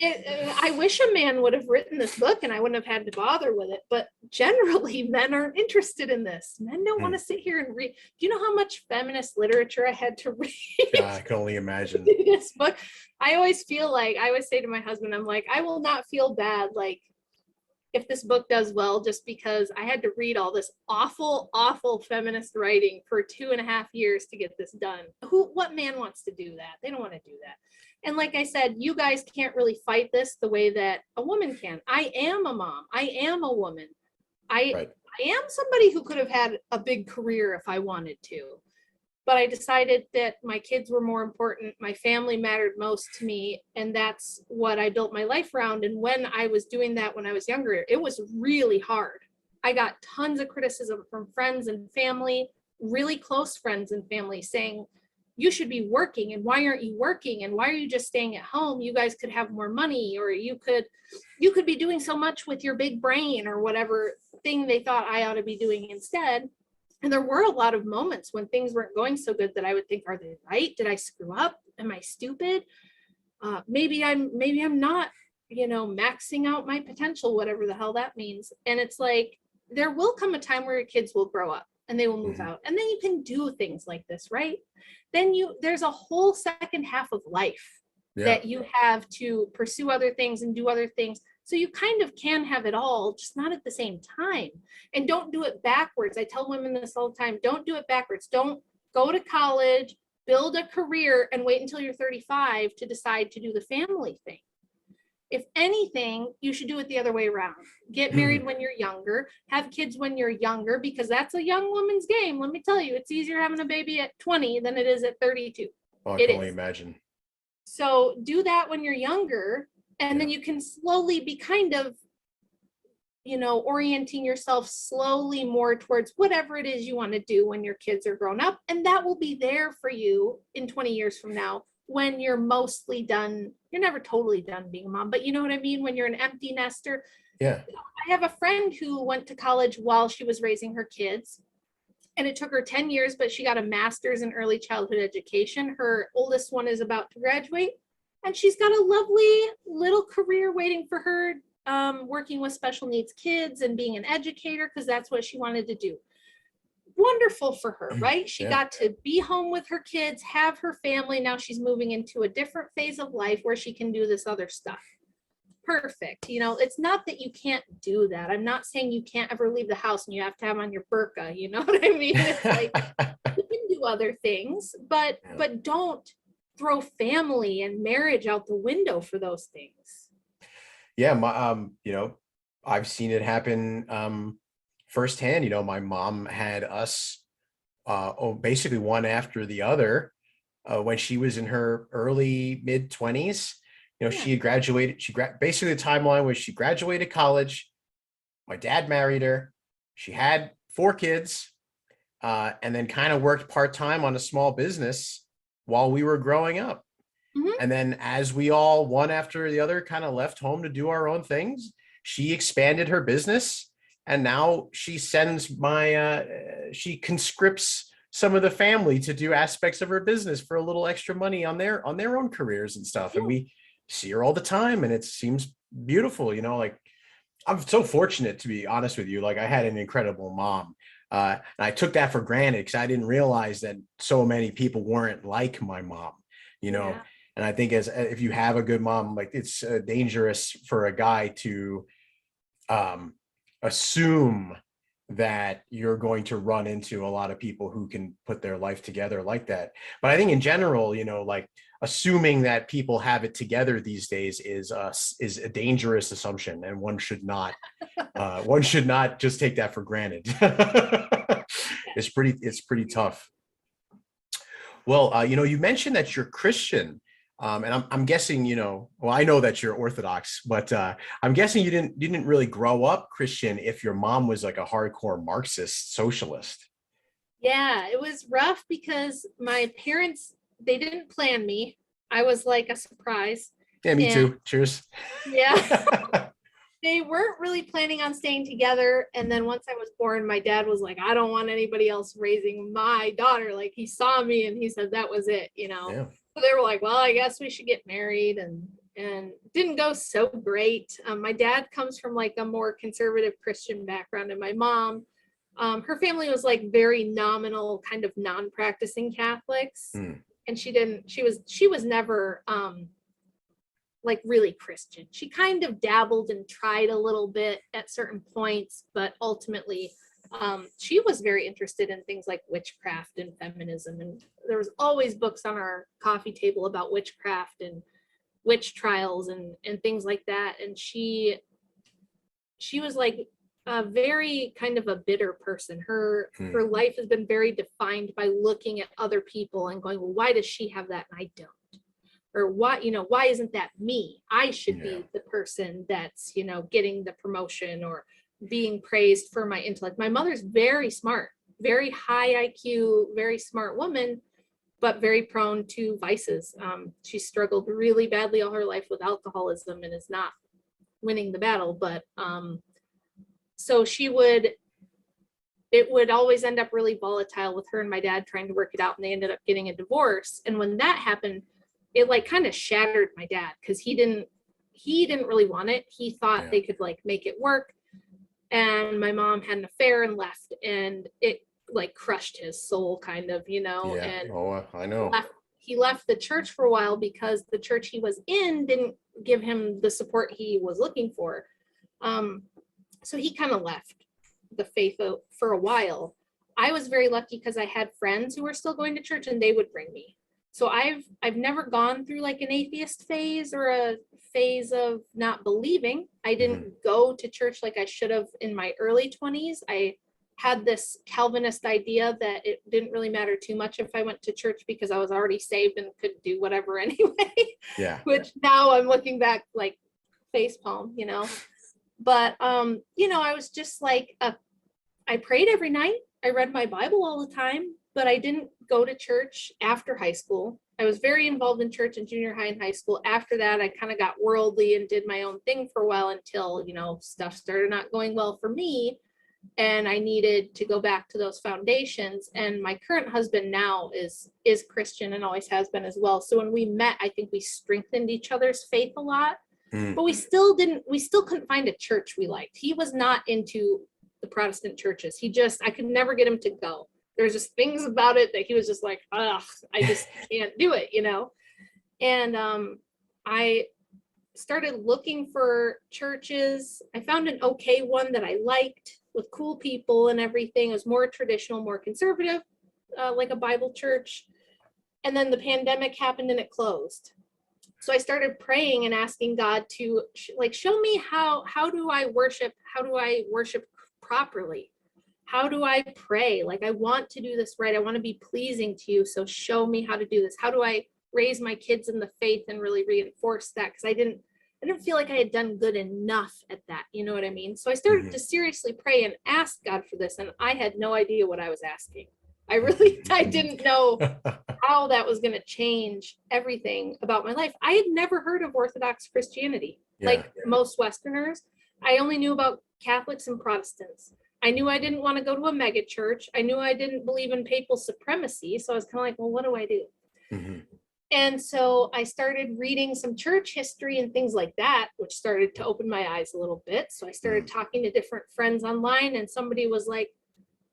I wish a man would have written this book and I wouldn't have had to bother with it. But generally, men aren't interested in this. Men don't want to sit here and read. Do you know how much feminist literature I had to read? Yeah, I can only imagine. This book. I always say to my husband, I'm like, I will not feel bad, like, if this book does well, just because I had to read all this awful feminist writing for 2.5 years to get this done. What man wants to do that? They don't want to do that. And like I said, you guys can't really fight this the way that a woman can. I am a mom. I am a woman. I am somebody who could have had a big career if I wanted to. But I decided that my kids were more important. My family mattered most to me. And that's what I built my life around. And when I was doing that when I was younger, it was really hard. I got tons of criticism from friends and family. really close friends and family saying, you should be working, and why aren't you working, and why are you just staying at home? You guys could have more money, or you could be doing so much with your big brain, or whatever thing they thought I ought to be doing instead. And there were a lot of moments when things weren't going so good that I would think, are they right? Did I screw up? Am I stupid? Maybe I'm not, maxing out my potential, whatever the hell that means. And it's like, there will come a time where your kids will grow up and they will move out, and then you can do things like this, right? Then there's a whole second half of life that you have to pursue other things and do other things. So you kind of can have it all, just not at the same time. And don't do it backwards. I tell women this all the time, don't do it backwards. Don't go to college, build a career, and wait until you're 35 to decide to do the family thing. If anything, you should do it the other way around. Get married when you're younger, have kids when you're younger, because that's a young woman's game. Let me tell you, it's easier having a baby at 20 than it is at 32. Oh, I can only imagine. So do that when you're younger, and then you can slowly be kind of, orienting yourself slowly more towards whatever it is you want to do when your kids are grown up. And that will be there for you in 20 years from now, when you're mostly done. You're never totally done being a mom, but you know what I mean? When you're an empty nester. Yeah. I have a friend who went to college while she was raising her kids, and it took her 10 years, but she got a master's in early childhood education. Her oldest one is about to graduate, and she's got a lovely little career waiting for her, working with special needs kids and being an educator, because that's what she wanted to do. Wonderful for her, right? She got to be home with her kids, have her family. Now she's moving into a different phase of life where she can do this other stuff. Perfect. It's not that you can't do that. I'm not saying you can't ever leave the house and you have to have on your burqa. You know what I mean? It's like, you can do other things, but don't throw family and marriage out the window for those things. Yeah, I've seen it happen firsthand. My mom had us basically one after the other when she was in her early mid 20s. She had graduated. Basically the timeline was she graduated college. My dad married her. She had 4 kids, and then kind of worked part-time on a small business while we were growing up. And then as we all, one after the other, kind of left home to do our own things, she expanded her business. And now she sends she conscripts some of the family to do aspects of her business for a little extra money on their own careers and stuff. And we see her all the time, and it seems beautiful. I'm so fortunate, to be honest with you. Like, I had an incredible mom. And I took that for granted because I didn't realize that so many people weren't like my mom, And I think if you have a good mom, like, it's dangerous for a guy to assume that you're going to run into a lot of people who can put their life together like that. But I think in general, like, assuming that people have it together these days is a dangerous assumption, and one should not just take that for granted. It's pretty tough. Well, you mentioned that you're Christian. And I'm guessing, I know that you're Orthodox, but I'm guessing you didn't really grow up Christian if your mom was like a hardcore Marxist socialist. Yeah, it was rough because my parents, they didn't plan me. I was like a surprise. Yeah, me too. Cheers. Yeah. They weren't really planning on staying together. And then once I was born, my dad was like, I don't want anybody else raising my daughter. Like, he saw me and he said that was it, Yeah. So they were like, well, I guess we should get married, and didn't go so great. My dad comes from like a more conservative Christian background, and my mom, her family was like very nominal, kind of non-practicing Catholics. And she was never like really Christian. She kind of dabbled and tried a little bit at certain points, but ultimately she was very interested in things like witchcraft and feminism, and there was always books on our coffee table about witchcraft and witch trials and things like that. And she was like a very kind of a bitter person. Her life has been very defined by looking at other people and going, well, why does she have that and I don't? Or why isn't that me? I should be the person that's, getting the promotion or being praised for my intellect. My mother's very smart, very high IQ, very smart woman, but very prone to vices. She struggled really badly all her life with alcoholism and is not winning the battle. But so it would always end up really volatile with her and my dad trying to work it out, and they ended up getting a divorce. And when that happened, it like kind of shattered my dad, because he didn't really want it. He thought they could like make it work. And my mom had an affair and left, and it like crushed his soul kind of, and I know. He left the church for a while because the church he was in didn't give him the support he was looking for. So he kind of left the faith for a while. I was very lucky because I had friends who were still going to church, and they would bring me. So I've never gone through like an atheist phase or a phase of not believing. I didn't go to church like I should have in my early 20s. I had this Calvinist idea that it didn't really matter too much if I went to church because I was already saved and could do whatever anyway. Yeah. Which now I'm looking back like facepalm, But I was just like, I prayed every night. I read my Bible all the time, but I didn't go to church after high school. I was very involved in church in junior high and high school. After that, I kind of got worldly and did my own thing for a while until, stuff started not going well for me. And I needed to go back to those foundations. And my current husband now is Christian and always has been as well. So when we met, I think we strengthened each other's faith a lot. But we still couldn't find a church we liked. He was not into the Protestant churches. I could never get him to go. There's just things about it that he was just like, ugh, I just can't do it, And I started looking for churches. I found an okay one that I liked with cool people and everything. It was more traditional, more conservative, like a Bible church. And then the pandemic happened and it closed. So I started praying and asking God to show me how do I worship properly? How do I pray? Like, I want to do this right. I want to be pleasing to you. So show me how to do this. How do I raise my kids in the faith and really reinforce that? Because I didn't feel like I had done good enough at that. You know what I mean? So I started to seriously pray and ask God for this. And I had no idea what I was asking. I didn't know how that was going to change everything about my life. I had never heard of Orthodox Christianity, like most Westerners. I only knew about Catholics and Protestants. I knew I didn't want to go to a mega church. I knew I didn't believe in papal supremacy. So I was kind of like, well, what do I do? And so I started reading some church history and things like that, which started to open my eyes a little bit. So I started talking to different friends online, and somebody was like,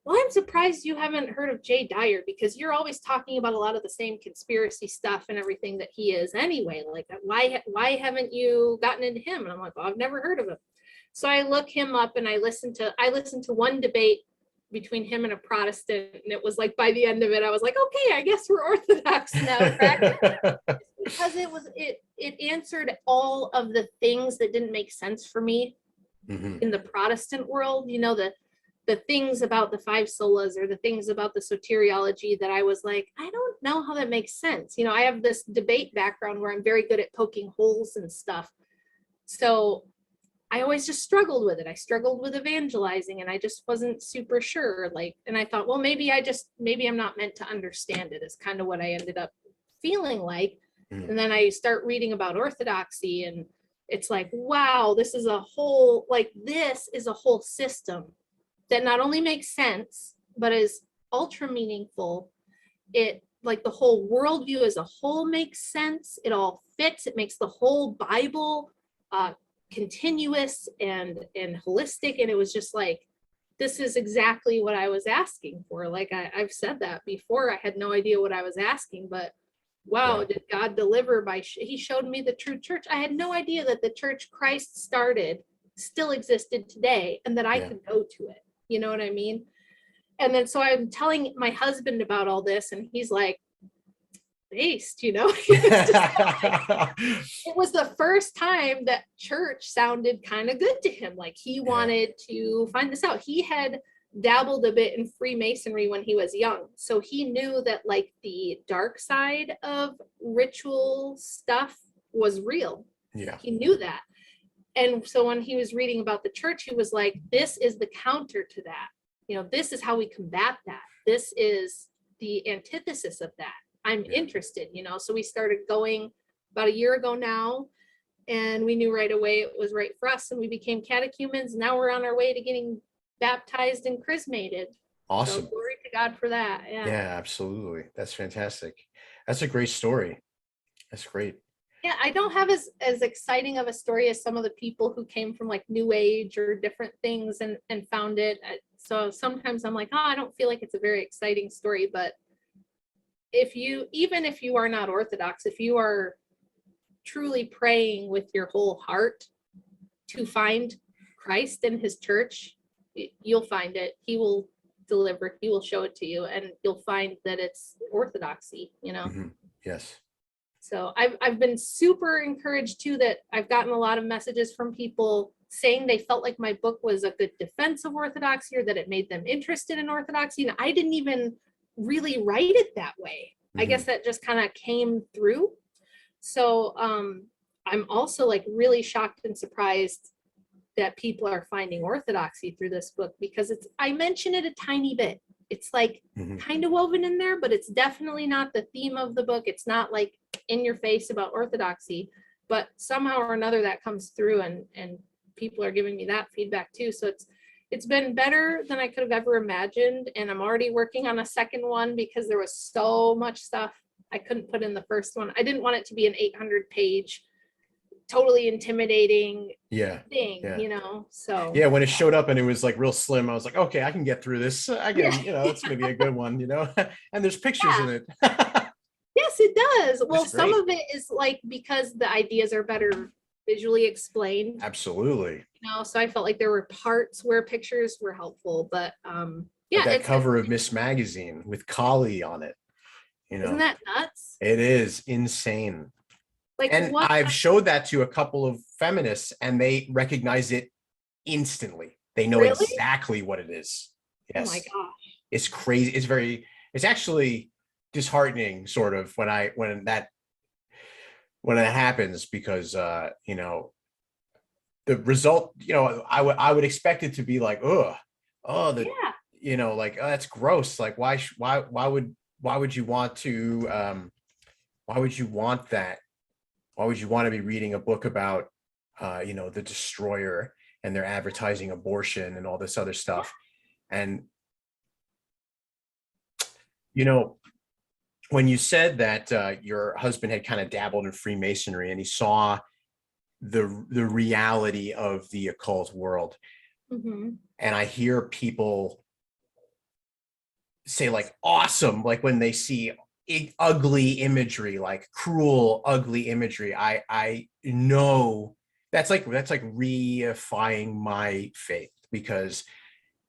well, I'm surprised you haven't heard of Jay Dyer, because you're always talking about a lot of the same conspiracy stuff and everything that he is anyway. Like, why haven't you gotten into him? And I'm like, well, I've never heard of him. So I look him up and I listened to one debate between him and a Protestant, and it was like, by the end of it, I was like, okay, I guess we're Orthodox now. Because it answered all of the things that didn't make sense for me in the Protestant world, the things about the five solas or the things about the soteriology that I was like, I don't know how that makes sense. I have this debate background where I'm very good at poking holes and stuff. So I always just struggled with it. I struggled with evangelizing, and I just wasn't super sure. And I thought, well, maybe I'm not meant to understand it, is kind of what I ended up feeling like. And then I start reading about Orthodoxy, and it's like, wow, this is a whole system that not only makes sense, but is ultra meaningful. It, like, the whole worldview as a whole makes sense. It all fits. It makes the whole Bible continuous and holistic. And it was just like, this is exactly what I was asking for. Like, I've said that before. I had no idea what I was asking, but wow, did God deliver he showed me the true church. I had no idea that the church Christ started still existed today, and that I could go to it. You know what I mean? And then so I'm telling my husband about all this, and he's like, based, It was the first time that church sounded kind of good to him. Like, he wanted to find this out. He had dabbled a bit in Freemasonry when he was young. So he knew that, like, the dark side of ritual stuff was real. Yeah. He knew that. And so when he was reading about the church, he was like, this is the counter to that. this is how we combat that. This is the antithesis of that. I'm interested, so we started going about a year ago now, and we knew right away it was right for us, and we became catechumens. Now we're on our way to getting baptized and chrismated. Awesome. So glory to God for that. Yeah, absolutely. That's fantastic. That's a great story. That's great. Yeah, I don't have as exciting of a story as some of the people who came from like New Age or different things and found it. So sometimes I'm like, I don't feel like it's a very exciting story. But even if you are not Orthodox, if you are truly praying with your whole heart to find Christ and his church, you'll find it. He will deliver. He will show it to you, and you'll find that it's orthodoxy, Mm-hmm. Yes. So I've been super encouraged too, that I've gotten a lot of messages from people saying they felt like my book was a good defense of orthodoxy, or that it made them interested in orthodoxy. And I didn't even really write it that way. I guess that just kind of came through. So I'm also like really shocked and surprised that people are finding orthodoxy through this book, because I mention it a tiny bit. It's like kind of woven in there, but it's definitely not the theme of the book. It's not like in your face about orthodoxy, but somehow or another that comes through, and people are giving me that feedback too. So it's been better than I could have ever imagined. And I'm already working on a second one, because there was so much stuff I couldn't put in the first one. I didn't want it to be an 800-page, totally intimidating thing, so. Yeah, when it showed up and it was like real slim, I was like, okay, I can get through this. I can, it's gonna be a good one, and there's pictures in it. Yes, it does. Well, That's some great. of it is like because the ideas are better visually explained. Absolutely. So I felt like there were parts where pictures were helpful, but yeah, Like that cover of Miss Magazine with Kali on it. Isn't that nuts? It is insane. Like, and I've showed that to a couple of feminists, and they recognize it instantly. They know exactly what it is. Yes. Oh my gosh. It's crazy. It's actually disheartening, sort of, when that happens, because the result, I would expect it to be like, like, oh, that's gross. Like, why would you want to why would you want that? Why would you want to be reading a book about the destroyer, and they're advertising abortion and all this other stuff? And when you said that your husband had kind of dabbled in Freemasonry, and he saw the reality of the occult world, and I hear people say like awesome, like when they see ugly imagery, like cruel, ugly imagery, I know that's like reifying my faith, because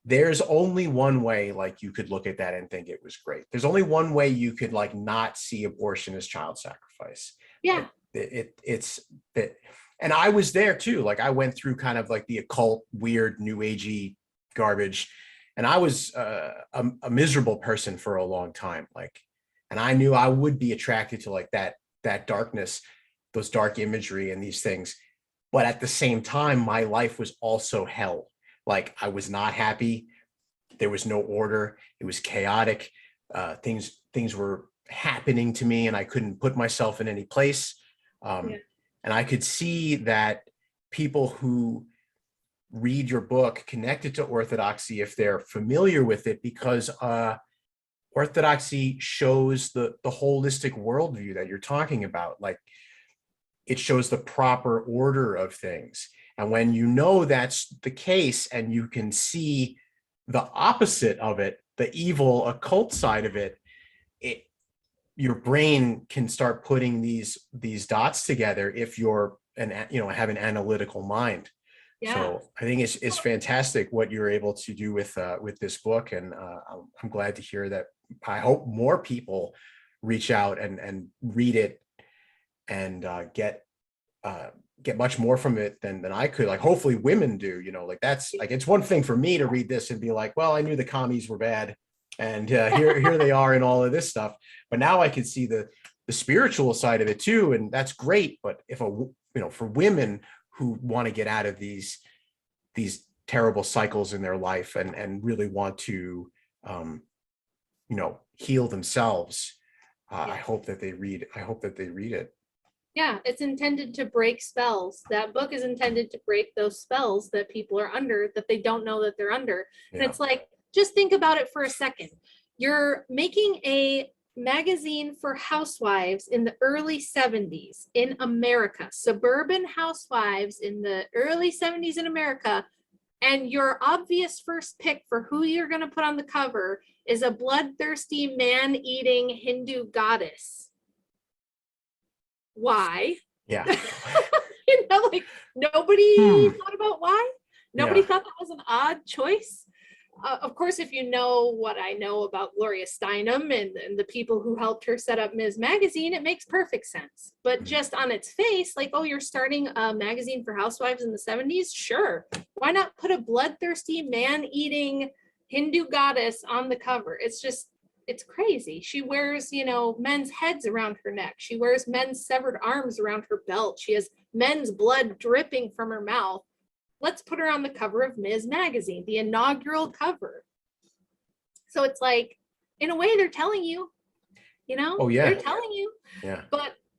there's only one way, like, you could look at that and think it was great. There's only one way you could like not see abortion as child sacrifice. Yeah. It's that. And I was there too. Like, I went through kind of like the occult, weird, new agey garbage. And I was a miserable person for a long time. Like, and I knew I would be attracted to like that darkness, those dark imagery and these things. But at the same time, my life was also hell. Like, I was not happy. There was no order. It was chaotic. Things were happening to me, and I couldn't put myself in any place. And I could see that people who read your book connected to orthodoxy, if they're familiar with it, because orthodoxy shows the holistic worldview that you're talking about. Like, it shows the proper order of things. And when you know that's the case, and you can see the opposite of it, the evil occult side of it, your brain can start putting these dots together if you're have an analytical mind. Yeah. So I think it's fantastic what you're able to do with this book, and I'm glad to hear that. I hope more people reach out and read it, and get much more from it than I could. Like, hopefully women do. Like, that's like, it's one thing for me to read this and be like, well, I knew the commies were bad, and here they are and all of this stuff. But now I can see the spiritual side of it too, and that's great. But if for women who want to get out of these terrible cycles in their life and really want to, heal themselves. I hope that they read it. Yeah, it's intended to break spells. That book is intended to break those spells that people are under, that they don't know that they're under. And it's like, just think about it for a second. You're making a magazine for housewives in the early 70s in America, suburban housewives in the early 70s in America, and your obvious first pick for who you're going to put on the cover is a bloodthirsty man-eating Hindu goddess. Why? Yeah. Like nobody thought about why. Nobody Yeah. thought that was an odd choice. Of course, if you know what I know about Gloria Steinem and the people who helped her set up Ms. Magazine, it makes perfect sense. But just on its face, like, oh, you're starting a magazine for housewives in the 70s? Sure. Why not put a bloodthirsty man-eating Hindu goddess on the cover? It's crazy. She wears, men's heads around her neck. She wears men's severed arms around her belt. She has men's blood dripping from her mouth. Let's put her on the cover of Ms. Magazine, the inaugural cover. So it's like, in a way, they're telling you, Oh, yeah. they're telling you. Yeah.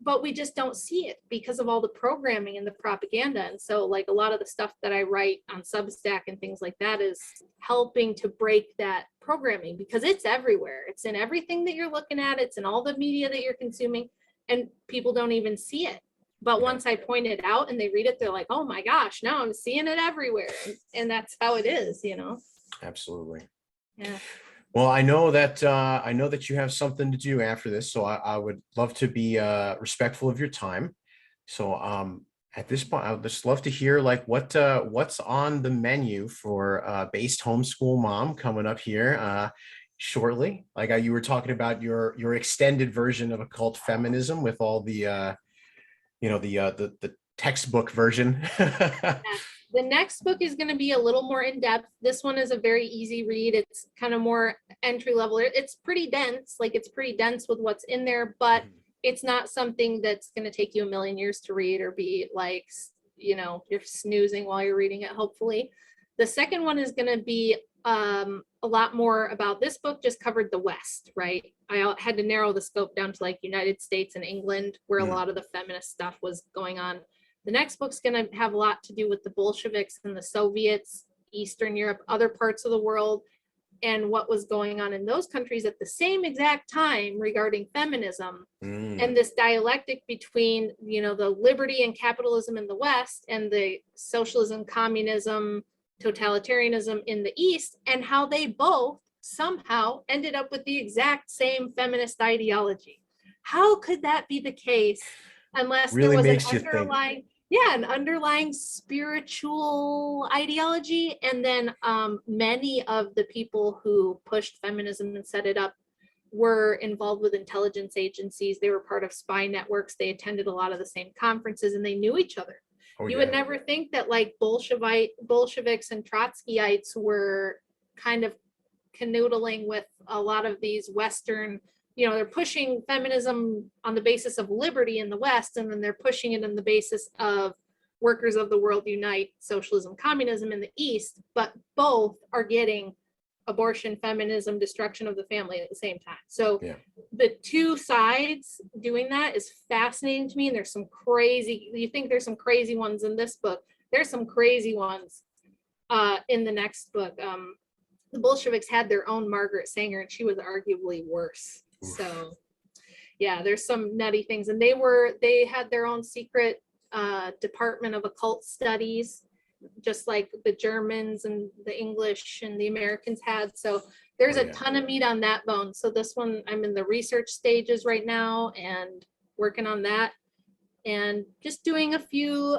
But we just don't see it because of all the programming and the propaganda. And so like a lot of the stuff that I write on Substack and things like that is helping to break that programming, because it's everywhere. It's in everything that you're looking at. It's in all the media that you're consuming, and people don't even see it. But once I point it out and they read it, they're like, oh my gosh, now I'm seeing it everywhere. And that's how it is, Absolutely. Yeah. Well, I know that you have something to do after this, so I would love to be respectful of your time. So at this point, I would just love to hear like what's on the menu for Based Homeschool Mom coming up here shortly. Like you were talking about your extended version of Occult Feminism with all the the textbook version. The next book is going to be a little more in depth. This one is a very easy read. It's kind of more entry level. It's pretty dense, with what's in there, but it's not something that's going to take you a million years to read or be like, you're snoozing while you're reading it, hopefully. The second one is going to be a lot more about, this book just covered the West, right? I had to narrow the scope down to like United States and England, where a lot of the feminist stuff was going on. The next book's going to have a lot to do with the Bolsheviks and the Soviets, Eastern Europe, other parts of the world, and what was going on in those countries at the same exact time regarding feminism and this dialectic between, the liberty and capitalism in the West and the socialism, communism, totalitarianism in the East, and how they both somehow ended up with the exact same feminist ideology. How could that be the case unless Really there was makes an you underlying, an underlying spiritual ideology? And then many of the people who pushed feminism and set it up were involved with intelligence agencies. They were part of spy networks. They attended a lot of the same conferences, and they knew each other. You would never think that like Bolsheviks and Trotskyites were kind of canoodling with a lot of these Western, they're pushing feminism on the basis of liberty in the West, and then they're pushing it on the basis of workers of the world unite, socialism, communism in the East, but both are getting abortion, feminism, destruction of the family at the same time. So the two sides doing that is fascinating to me. And there's some crazy, you think there's some crazy ones in this book. There's some crazy ones in the next book. The Bolsheviks had their own Margaret Sanger, and she was arguably worse. Oof. So yeah, there's some nutty things. And they had their own secret department of occult studies, just like the Germans and the English and the Americans had. So there's a ton of meat on that bone. So this one, I'm in the research stages right now and working on that, and just doing a few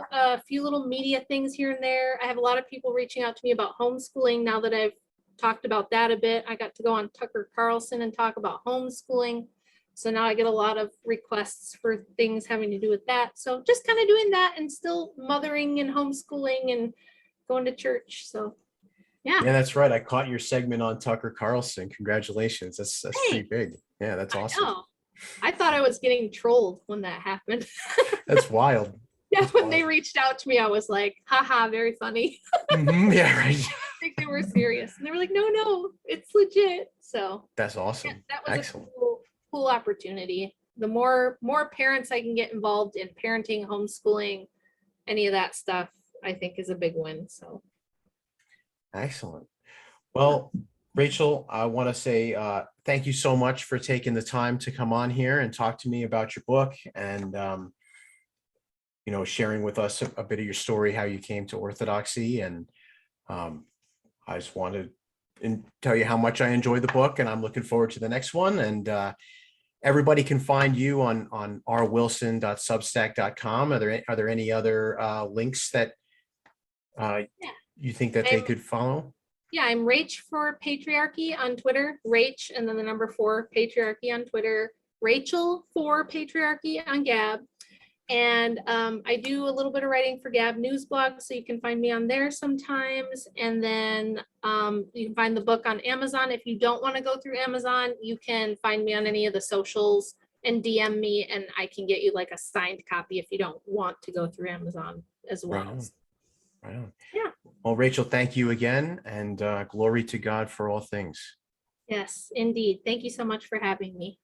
little media things here and there. I have a lot of people reaching out to me about homeschooling now that I've talked about that a bit. I got to go on Tucker Carlson and talk about homeschooling. So now I get a lot of requests for things having to do with that. So just kind of doing that and still mothering and homeschooling and going to church. So yeah. Yeah, that's right. I caught your segment on Tucker Carlson. Congratulations. That's pretty big. Yeah, that's awesome. I thought I was getting trolled when that happened. That's wild. Yeah, when they reached out to me, I was like, haha, very funny. Yeah, right. I think they were serious. And they were like, no, it's legit. So That's yeah, awesome. that was Excellent. a cool opportunity. The more parents I can get involved in parenting, homeschooling, any of that stuff, I think is a big win. So Excellent. Well, Rachel, I want to say thank you so much for taking the time to come on here and talk to me about your book and, sharing with us a bit of your story, how you came to Orthodoxy. And I just wanted to tell you how much I enjoyed the book, and I'm looking forward to the next one. And everybody can find you on rwilson.substack.com. Are there any other links that you think that they could follow? Yeah, I'm Rach for Patriarchy on Twitter, Rach, and then the number 4 Patriarchy on Twitter, Rachel for Patriarchy on Gab. And I do a little bit of writing for Gab News Blog, so you can find me on there sometimes. And then you can find the book on Amazon. If you don't want to go through Amazon, you can find me on any of the socials and DM me, and I can get you like a signed copy if you don't want to go through Amazon as well. Right on. Right on. Yeah. Well, Rachel, thank you again, and glory to God for all things. Yes, indeed. Thank you so much for having me.